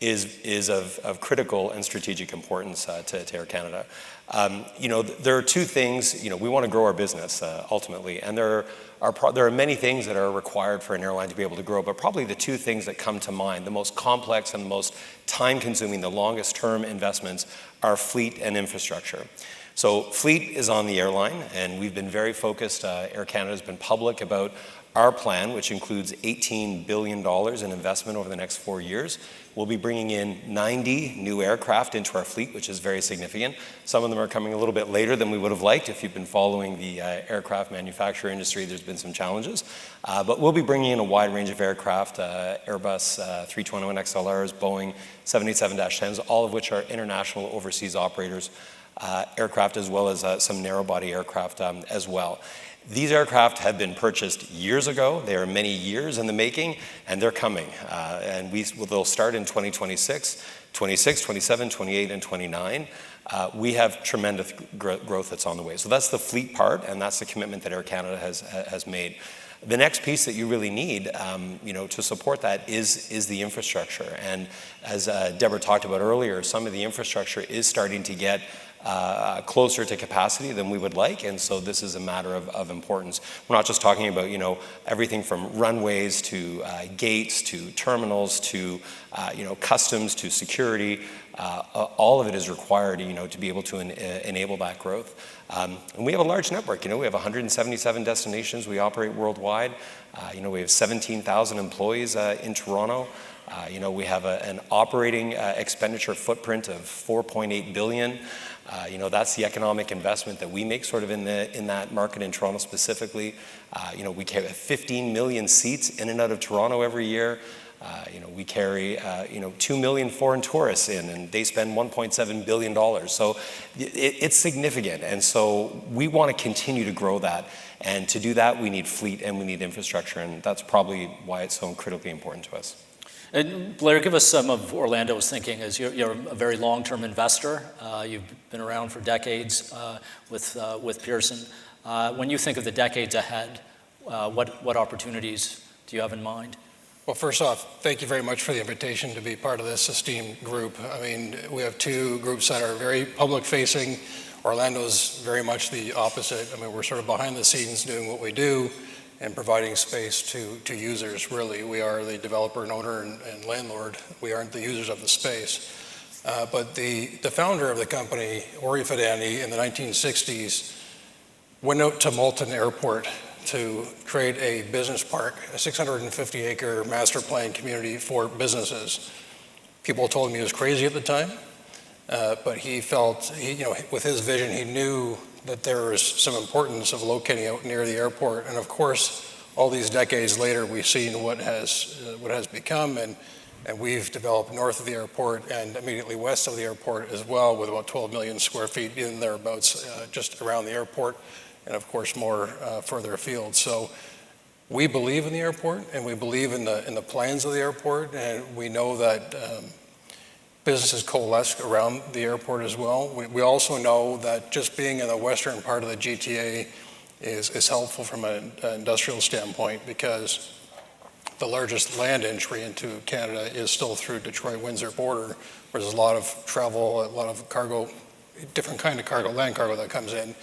is of critical and strategic importance to Air Canada. There are two things, we want to grow our business ultimately, and there are many things that are required for an airline to be able to grow, but probably the two things that come to mind, the most complex and the most time-consuming, the longest-term investments are fleet and infrastructure. So fleet is on the airline, and we've been very focused. Air Canada has been public about our plan, which includes $18 billion in investment over the next 4 years. We'll be bringing in 90 new aircraft into our fleet, which is very significant. Some of them are coming a little bit later than we would have liked. If you've been following the aircraft manufacturer industry, there's been some challenges. But we'll be bringing in a wide range of aircraft, Airbus 321 XLRs, Boeing 787-10s, all of which are international overseas operators aircraft, as well as some narrow-body aircraft as well. These aircraft have been purchased years ago. They are many years in the making, and they're coming. And they'll start in 2026, 26, 27, 28, and 29. We have tremendous growth that's on the way. So that's the fleet part, and that's the commitment that Air Canada has made. The next piece that you really need, to support that is the infrastructure. And as Deborah talked about earlier, some of the infrastructure is starting to get closer to capacity than we would like, and so this is a matter of importance. We're not just talking about everything from runways to gates to terminals to customs to security. All of it is required to be able to enable that growth. And we have a large network. We have 177 destinations we operate worldwide. We have 17,000 employees in Toronto. We have an operating expenditure footprint of $4.8 billion. That's the economic investment that we make sort of in that market in Toronto specifically. We carry 15 million seats in and out of Toronto every year. We carry 2 million foreign tourists in, and they spend $1.7 billion. So it's significant, and so we want to continue to grow that. And to do that, we need fleet and we need infrastructure, and that's probably why it's so critically important to us. And Blair, give us some of Orlando's thinking, as you're a very long-term investor. You've been around for decades with Pearson. When you think of the decades ahead, what opportunities do you have in mind? Well, first off, thank you very much for the invitation to be part of this esteemed group. I mean, we have two groups that are very public-facing. Orlando's very much the opposite. I mean, we're sort of behind the scenes doing what we do and providing space to users, really. We are the developer and owner and landlord. We aren't the users of the space. But the founder of the company, Ori Fidani, in the 1960s, went out to Moulton Airport to create a business park, a 650-acre master plan community for businesses. People told him he was crazy at the time, but he felt, with his vision, he knew that there was some importance of locating out near the airport. And of course, all these decades later, we've seen what has become, and we've developed north of the airport and immediately west of the airport as well, with about 12 million square feet in thereabouts just around the airport, and of course more further afield. So we believe in the airport, and we believe in the plans of the airport, and we know that businesses coalesce around the airport as well. We also know that just being in the western part of the GTA is helpful from an industrial standpoint, because the largest land entry into Canada is still through Detroit-Windsor border, where there's a lot of travel, a lot of cargo, different kind of cargo, land cargo that comes in.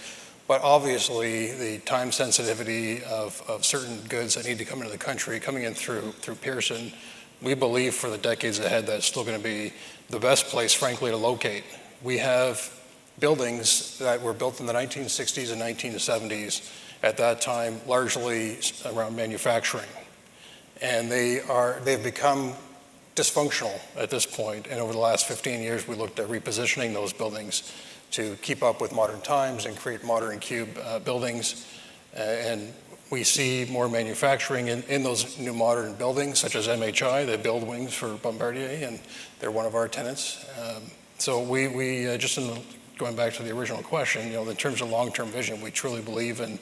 But obviously, the time sensitivity of certain goods that need to come into the country, coming in through Pearson, we believe for the decades ahead that's still going to be the best place, frankly, to locate. We have buildings that were built in the 1960s and 1970s, at that time largely around manufacturing. And they've become dysfunctional at this point. And over the last 15 years, we looked at repositioning those buildings to keep up with modern times and create modern cube buildings. And we see more manufacturing in those new modern buildings, such as MHI. They build wings for Bombardier, and they're one of our tenants. So we just going back to the original question, in terms of long-term vision, we truly believe in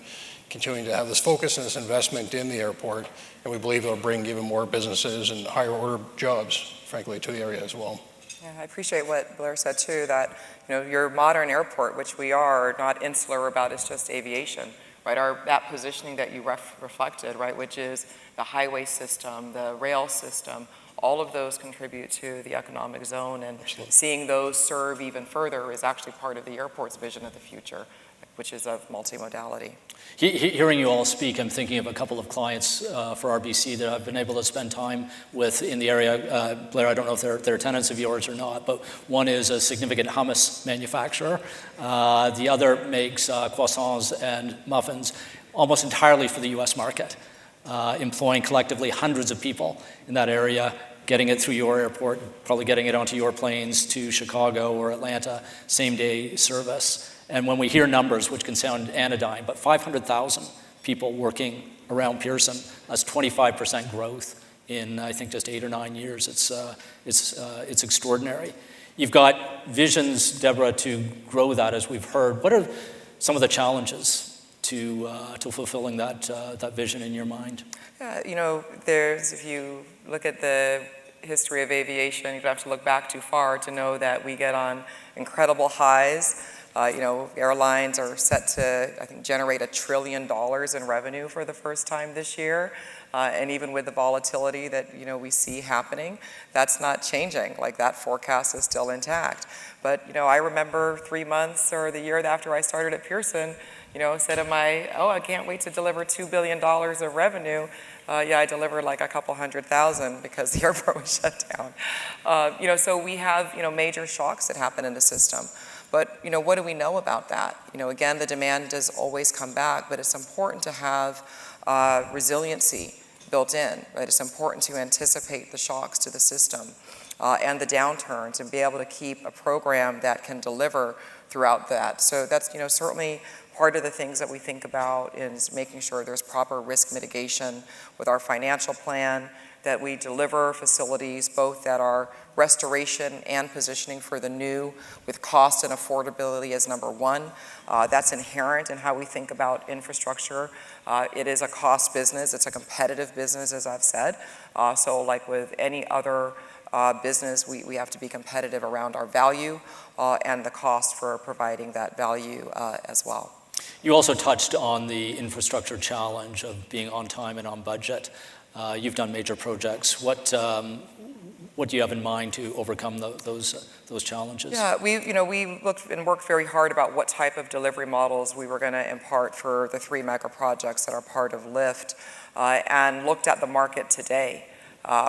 continuing to have this focus and this investment in the airport, and we believe it'll bring even more businesses and higher order jobs, frankly, to the area as well. Yeah, I appreciate what Blair said too, that your modern airport, which we are not insular about, is just aviation, right? That positioning that you reflected, right, which is the highway system, the rail system, all of those contribute to the economic zone, and Absolutely. Seeing those serve even further is actually part of the airport's vision of the future, which is of multimodality. Hearing you all speak, I'm thinking of a couple of clients for RBC that I've been able to spend time with in the area. Blair, I don't know if they're tenants of yours or not, but one is a significant hummus manufacturer. The other makes croissants and muffins almost entirely for the US market, employing collectively hundreds of people in that area, getting it through your airport, probably getting it onto your planes to Chicago or Atlanta, same-day service. And when we hear numbers, which can sound anodyne, but 500,000 people working around Pearson, that's 25% growth in, I think, just 8 or 9 years. It's extraordinary. You've got visions, Deborah, to grow that, as we've heard. What are some of the challenges to fulfilling that vision in your mind? Yeah, if you look at the history of aviation, you don't have to look back too far to know that we get on incredible highs. Airlines are set to, I think, generate $1 trillion in revenue for the first time this year. And even with the volatility that, we see happening, that's not changing. Like, that forecast is still intact. But, I remember 3 months or the year after I started at Pearson, said I can't wait to deliver $2 billion of revenue. I delivered like a couple 100,000 because the airport was shut down. So we have, major shocks that happen in the system. But, what do we know about that? Again, the demand does always come back, but it's important to have resiliency built in, right? It's important to anticipate the shocks to the system and the downturns and be able to keep a program that can deliver throughout that. So that's, certainly part of the things that we think about is making sure there's proper risk mitigation with our financial plan, that we deliver facilities both that are restoration and positioning for the new with cost and affordability as number one. That's inherent in how we think about infrastructure. It is a cost business. It's a competitive business, as I've said. So like with any other business, we have to be competitive around our value and the cost for providing that value as well. You also touched on the infrastructure challenge of being on time and on budget. You've done major projects. What do you have in mind to overcome those challenges? Yeah, we looked and worked very hard about what type of delivery models we were going to impart for the 3 mega projects that are part of LIFT, and looked at the market today,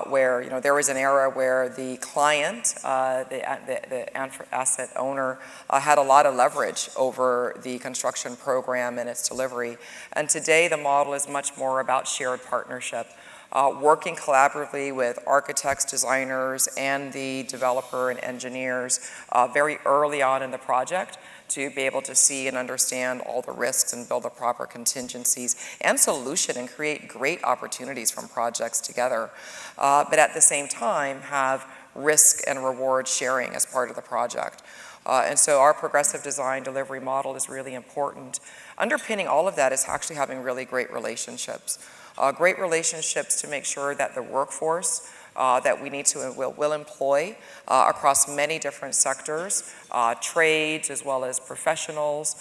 where there was an era where the client, the asset owner, had a lot of leverage over the construction program and its delivery. And today the model is much more about shared partnership. Working collaboratively with architects, designers, and the developer and engineers very early on in the project to be able to see and understand all the risks and build the proper contingencies and solution and create great opportunities from projects together. But at the same time, have risk and reward sharing as part of the project. And so our progressive design delivery model is really important. Underpinning all of that is actually having really great relationships. Great relationships to make sure that the workforce that we need to will employ across many different sectors, trades as well as professionals,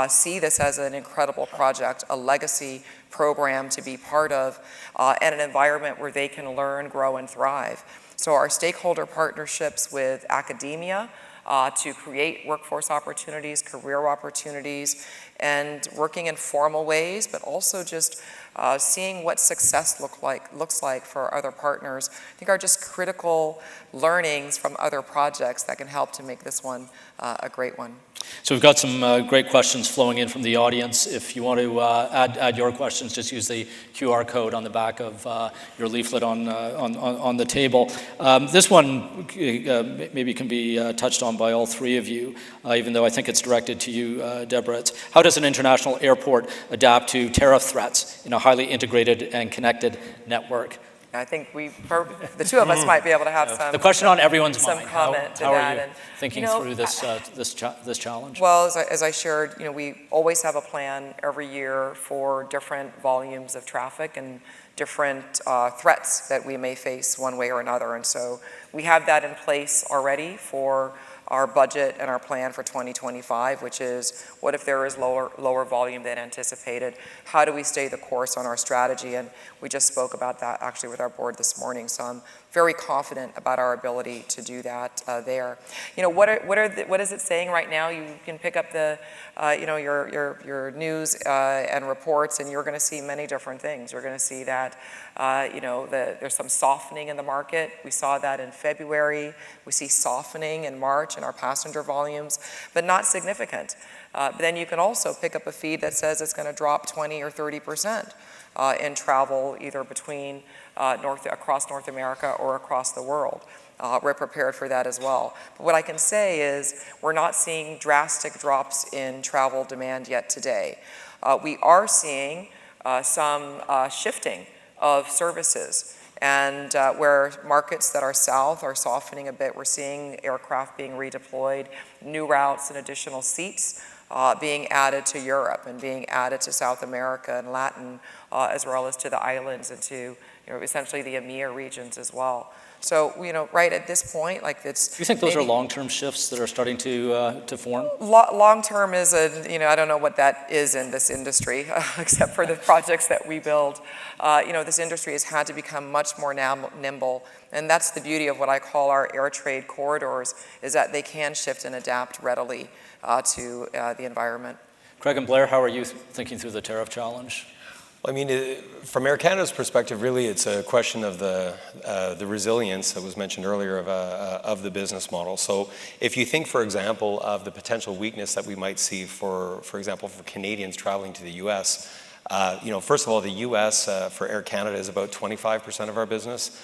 see this as an incredible project, a legacy program to be part of, and an environment where they can learn, grow, and thrive. So our stakeholder partnerships with academia to create workforce opportunities, career opportunities, and working in formal ways, but also just seeing what success looks like for other partners, I think are just critical learnings from other projects that can help to make this one a great one. So we've got some great questions flowing in from the audience. If you want to add your questions, just use the QR code on the back of your leaflet on the table. This one maybe can be touched on by all three of you, even though I think it's directed to you, Deborah. It's, how does an international airport adapt to tariff threats in a highly integrated and connected network? I think the two of us might be able to have some. The question on everyone's some mind. comment to how that. Are you thinking through this challenge? Well, as I shared, we always have a plan every year for different volumes of traffic and different threats that we may face one way or another. And so we have that in place already for our budget and our plan for 2025, which is what if there is lower volume than anticipated? How do we stay the course on our strategy? And we just spoke about that actually with our board this morning. So I'm very confident about our ability to do that there. What is it saying right now? You can pick up the your news and reports, and you're going to see many different things. You're going to see that there's some softening in the market. We saw that in February. We see softening in March in our passenger volumes, but not significant. But then you can also pick up a feed that says it's going to drop 20 or 30% in travel, either between across North America or across the world. We're prepared for that as well. But what I can say is we're not seeing drastic drops in travel demand yet today. We are seeing some shifting of services, and where markets that are south are softening a bit, we're seeing aircraft being redeployed, new routes and additional seats being added to Europe and being added to South America and Latin, as well as to the islands and to essentially the EMEA regions as well. So, right at this point, like it's... Do you think those are long-term shifts that are starting to form? Long-term is I don't know what that is in this industry, except for the projects that we build. This industry has had to become much more nimble, and that's the beauty of what I call our air trade corridors, is that they can shift and adapt readily to the environment. Craig and Blair, how are you thinking through the tariff challenge? I mean, from Air Canada's perspective, really, it's a question of the resilience that was mentioned earlier of the business model. So, if you think, for example, of the potential weakness that we might see, for example, for Canadians traveling to the U.S., first of all, the U.S. For Air Canada is about 25% of our business.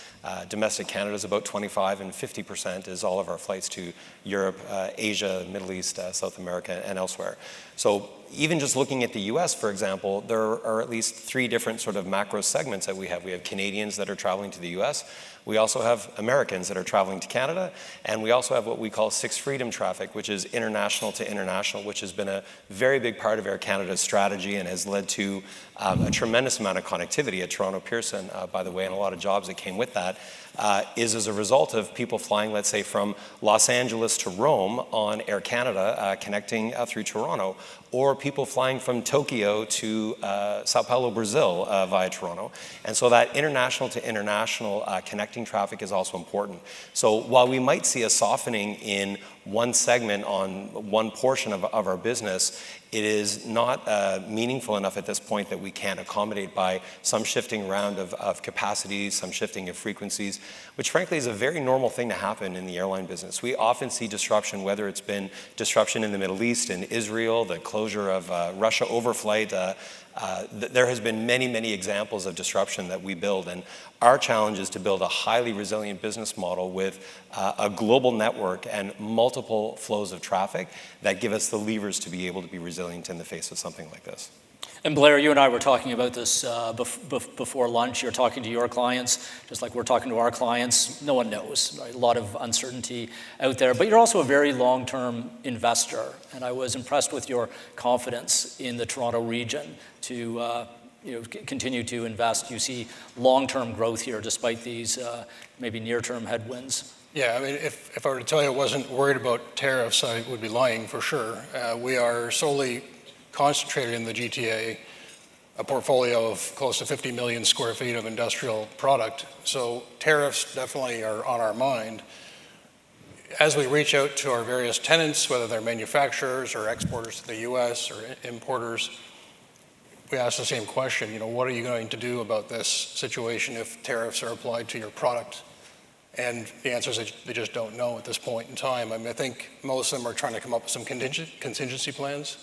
Domestic Canada is about 25%, and 50% is all of our flights to Europe, Asia, Middle East, South America, and elsewhere. So even just looking at the U.S., for example, there are at least 3 different sort of macro segments that we have. We have Canadians that are traveling to the U.S., we also have Americans that are traveling to Canada, and we also have what we call Sixth Freedom traffic, which is international to international, which has been a very big part of Air Canada's strategy and has led to a tremendous amount of connectivity at Toronto Pearson, by the way, and a lot of jobs that came with that, is as a result of people flying, let's say, from Los Angeles to Rome on Air Canada, connecting through Toronto, or people flying from Tokyo to Sao Paulo, Brazil, via Toronto. And so that international to international connecting traffic is also important. So while we might see a softening in one segment on one portion of our business, it is not meaningful enough at this point that we can't accommodate by some shifting around of capacities, some shifting of frequencies, which frankly is a very normal thing to happen in the airline business. We often see disruption, whether it's been disruption in the Middle East, in Israel, the closure of Russia overflight. There has been many, many examples of disruption that we build, and our challenge is to build a highly resilient business model with a global network and multiple flows of traffic that give us the levers to be able to be resilient in the face of something like this. And Blair, you and I were talking about this before lunch. You're talking to your clients, just like we're talking to our clients. No one knows, right? A lot of uncertainty out there, but you're also a very long-term investor. And I was impressed with your confidence in the Toronto region to continue to invest. You see long-term growth here despite these maybe near-term headwinds. Yeah, I mean, if I were to tell you I wasn't worried about tariffs, I would be lying for sure. We are solely concentrated in the GTA, a portfolio of close to 50 million square feet of industrial product. So tariffs definitely are on our mind. As we reach out to our various tenants, whether they're manufacturers or exporters to the US or importers, we ask the same question, what are you going to do about this situation if tariffs are applied to your product? And the answer is that they just don't know at this point in time. I mean, I think most of them are trying to come up with some contingency plans.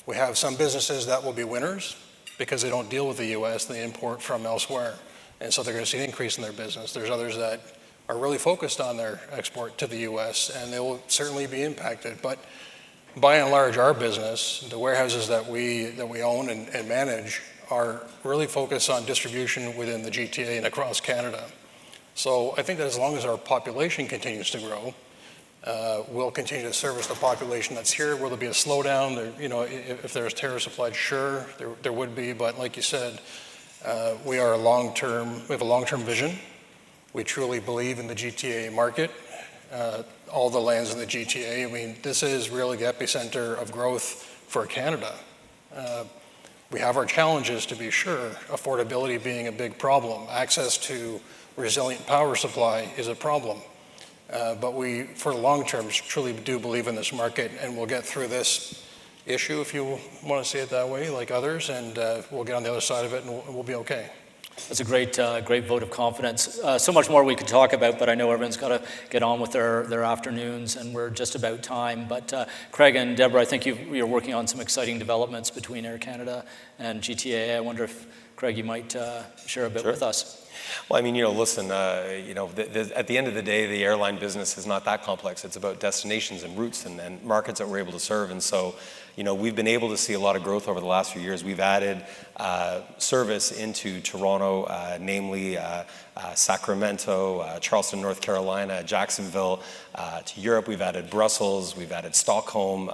We have some businesses that will be winners because they don't deal with the US, they import from elsewhere. And so they're going to see an increase in their business. There's others that are really focused on their export to the US, and they will certainly be impacted. But by and large, our business, the warehouses that we own and manage, are really focused on distribution within the GTA and across Canada. So I think that as long as our population continues to grow, we'll continue to service the population that's here. Will there be a slowdown? If there's tariffs applied, sure, there would be. But like you said, we have a long-term vision. We truly believe in the GTA market, all the lands in the GTA. I mean, this is really the epicenter of growth for Canada. We have our challenges, to be sure, affordability being a big problem. Access to resilient power supply is a problem. But we, for the long term, truly do believe in this market, and we'll get through this issue, if you want to say it that way, like others, and we'll get on the other side of it, and we'll be okay. That's a great vote of confidence. So much more we could talk about, but I know everyone's got to get on with their afternoons, and we're just about time. But Craig and Deborah, I think you're working on some exciting developments between Air Canada and GTA. I wonder if, Craig, you might share a bit with us. Well, I mean, listen, at the end of the day, the airline business is not that complex. It's about destinations and routes and markets that we're able to serve. And so, we've been able to see a lot of growth over the last few years. We've added service into Toronto, namely Sacramento, Charleston, North Carolina, Jacksonville. To Europe, we've added Brussels, we've added Stockholm.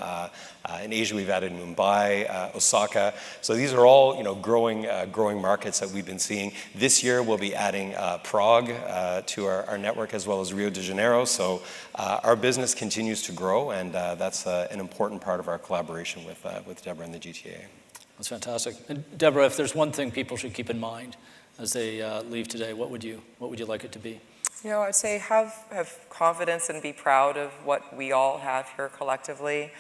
In Asia, we've added Mumbai, Osaka. So these are all, growing markets that we've been seeing. This year, we'll be adding Prague to our network, as well as Rio de Janeiro. So our business continues to grow, and that's an important part of our collaboration with Deborah and the GTA. That's fantastic. And Deborah, if there's one thing people should keep in mind as they leave today, what would you like it to be? I'd say have confidence and be proud of what we all have here collectively.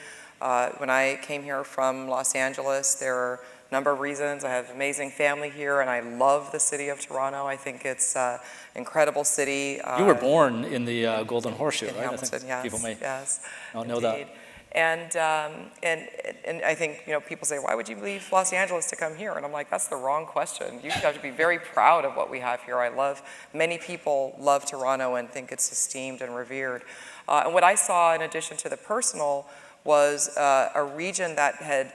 When I came here from Los Angeles, there are a number of reasons. I have an amazing family here, and I love the city of Toronto. I think it's an incredible city. You were born in the Golden Horseshoe, right? Hamilton, I think yes, people may not know indeed. that. And I think, people say, why would you leave Los Angeles to come here? And I'm like, that's the wrong question. You have to be very proud of what we have here. Many people love Toronto and think it's esteemed and revered. And what I saw, in addition to the personal, was a region that had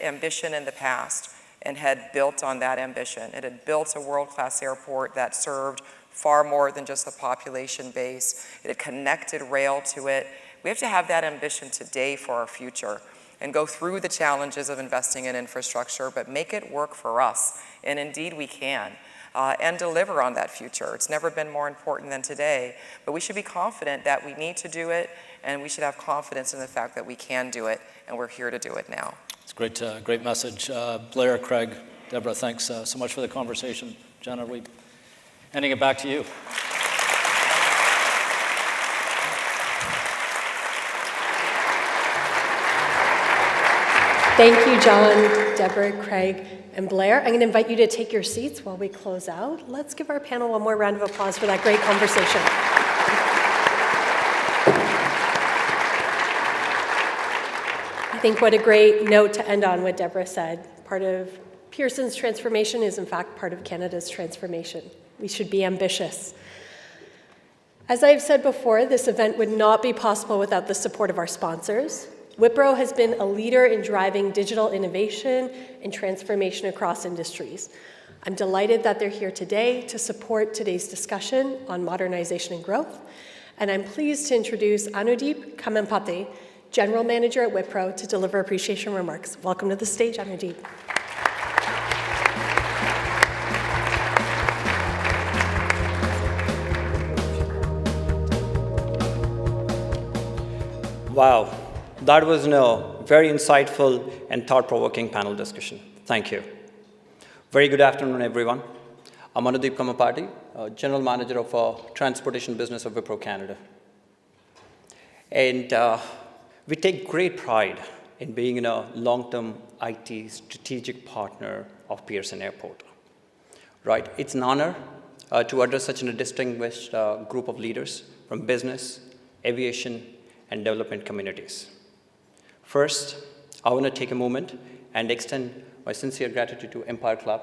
ambition in the past and had built on that ambition. It had built a world-class airport that served far more than just the population base. It had connected rail to it. We have to have that ambition today for our future and go through the challenges of investing in infrastructure, but make it work for us. And indeed we can. And deliver on that future. It's never been more important than today, but we should be confident that we need to do it, and we should have confidence in the fact that we can do it, and we're here to do it now. It's a great message. Blair, Craig, Deborah, thanks so much for the conversation. Jenna, we're handing it back to you. Thank you, John, Deborah, Craig, and Blair. I'm going to invite you to take your seats while we close out. Let's give our panel one more round of applause for that great conversation. I think what a great note to end on what Deborah said. Part of Pearson's transformation is, in fact, part of Canada's transformation. We should be ambitious. As I've said before, this event would not be possible without the support of our sponsors. Wipro has been a leader in driving digital innovation and transformation across industries. I'm delighted that they're here today to support today's discussion on modernization and growth. And I'm pleased to introduce Anudeep Kamampati, General Manager at Wipro, to deliver appreciation remarks. Welcome to the stage, Anudeep. Wow. That was a very insightful and thought-provoking panel discussion. Thank you. Very good afternoon, everyone. I'm Anudeep Kamampati, General Manager of Transportation Business of Wipro Canada. And we take great pride in being a long-term IT strategic partner of Pearson Airport. Right? It's an honor to address such a distinguished group of leaders from business, aviation, and development communities. First, I want to take a moment and extend my sincere gratitude to Empire Club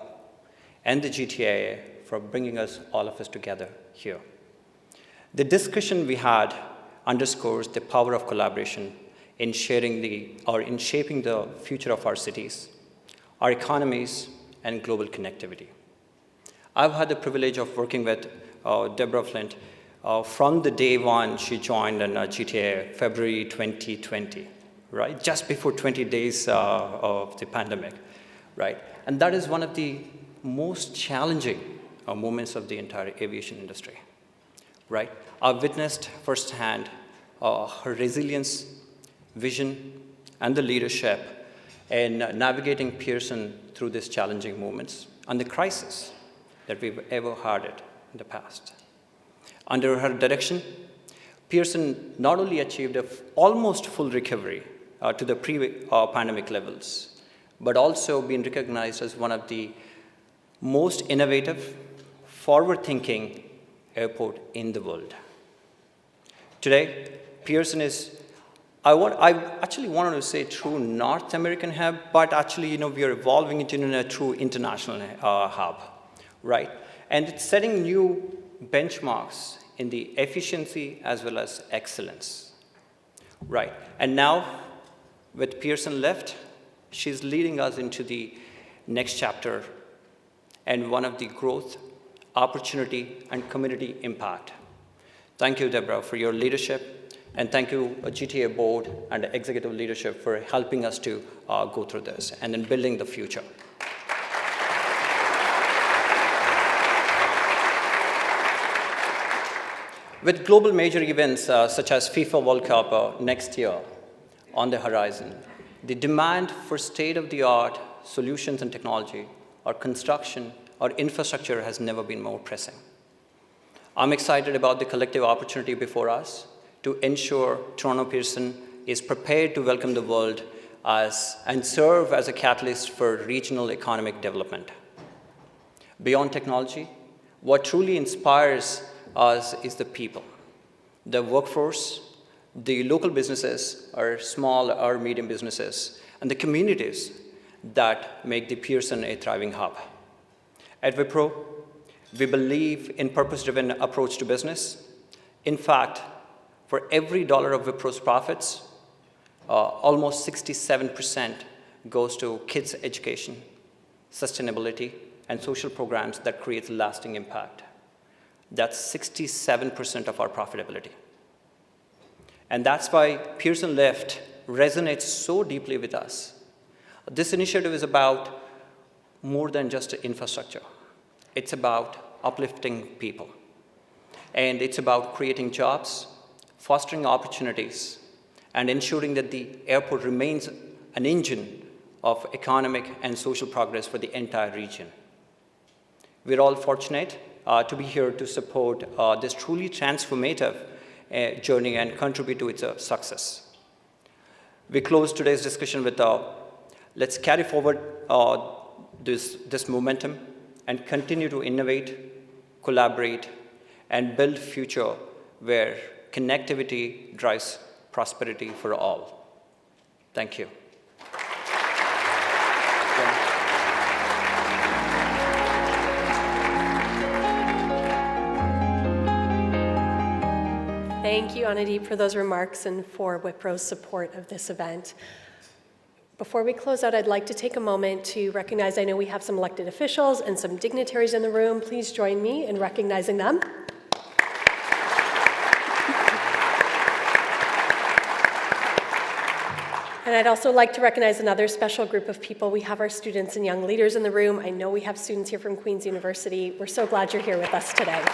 and the GTIA for bringing all of us together here. The discussion we had underscores the power of collaboration in shaping the future of our cities, our economies, and global connectivity. I've had the privilege of working with Deborah Flint from the day one she joined in GTA, February 2020. Right, just before 20 days of the pandemic, right? And that is one of the most challenging moments of the entire aviation industry, right? I've witnessed firsthand her resilience, vision, and the leadership in navigating Pearson through these challenging moments and the crisis that we've ever had it in the past. Under her direction, Pearson not only achieved an almost full recovery to the pre-pandemic levels, but also been recognized as one of the most innovative, forward-thinking airport in the world. Today, Pearson is, I actually wanted to say true North American hub, but actually, we are evolving into a true international hub, right? And it's setting new benchmarks in the efficiency as well as excellence, right? And now, with Pearson left, she's leading us into the next chapter and one of the growth, opportunity, and community impact. Thank you, Deborah, for your leadership, and thank you, GTA board and executive leadership for helping us to go through this and in building the future. With global major events such as FIFA World Cup next year on the horizon, the demand for state-of-the-art solutions and technology or construction or infrastructure has never been more pressing. I'm excited about the collective opportunity before us to ensure Toronto Pearson is prepared to welcome the world and serve as a catalyst for regional economic development. Beyond technology, what truly inspires us is the people, the workforce, the local businesses, or small or medium businesses, and the communities that make the Pearson a thriving hub. At Wipro, we believe in purpose-driven approach to business. In fact, for every dollar of Wipro's profits, almost 67% goes to kids' education, sustainability, and social programs that create lasting impact. That's 67% of our profitability. And that's why Pearson Lift resonates so deeply with us. This initiative is about more than just infrastructure. It's about uplifting people. And it's about creating jobs, fostering opportunities, and ensuring that the airport remains an engine of economic and social progress for the entire region. We're all fortunate to be here to support this truly transformative journey and contribute to its success. We close today's discussion with let's carry forward this momentum and continue to innovate, collaborate, and build a future where connectivity drives prosperity for all. Thank you. Thank you, Anadeep, for those remarks and for Wipro's support of this event. Before we close out, I'd like to take a moment to recognize, I know we have some elected officials and some dignitaries in the room. Please join me in recognizing them. And I'd also like to recognize another special group of people. We have our students and young leaders in the room. I know we have students here from Queen's University. We're so glad you're here with us today.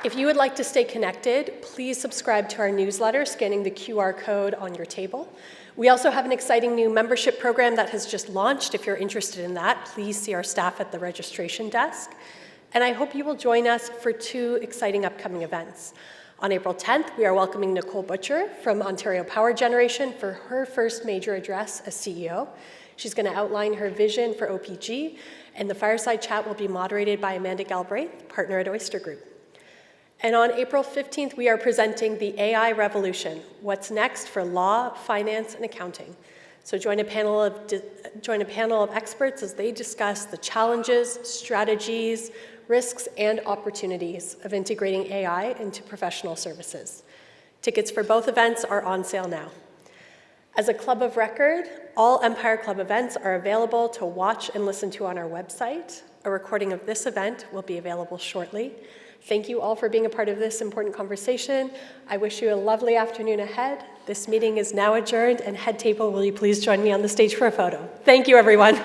If you would like to stay connected, please subscribe to our newsletter, scanning the QR code on your table. We also have an exciting new membership program that has just launched. If you're interested in that, please see our staff at the registration desk. And I hope you will join us for 2 exciting upcoming events. On April 10th, we are welcoming Nicole Butcher from Ontario Power Generation for her first major address as CEO. She's going to outline her vision for OPG, and the fireside chat will be moderated by Amanda Galbraith, partner at Oyster Group. And on April 15th, we are presenting the AI Revolution, What's Next for Law, Finance, and Accounting. So join a panel of experts as they discuss the challenges, strategies, risks, and opportunities of integrating AI into professional services. Tickets for both events are on sale now. As a club of record, all Empire Club events are available to watch and listen to on our website. A recording of this event will be available shortly. Thank you all for being a part of this important conversation. I wish you a lovely afternoon ahead. This meeting is now adjourned, and head table, will you please join me on the stage for a photo? Thank you, everyone.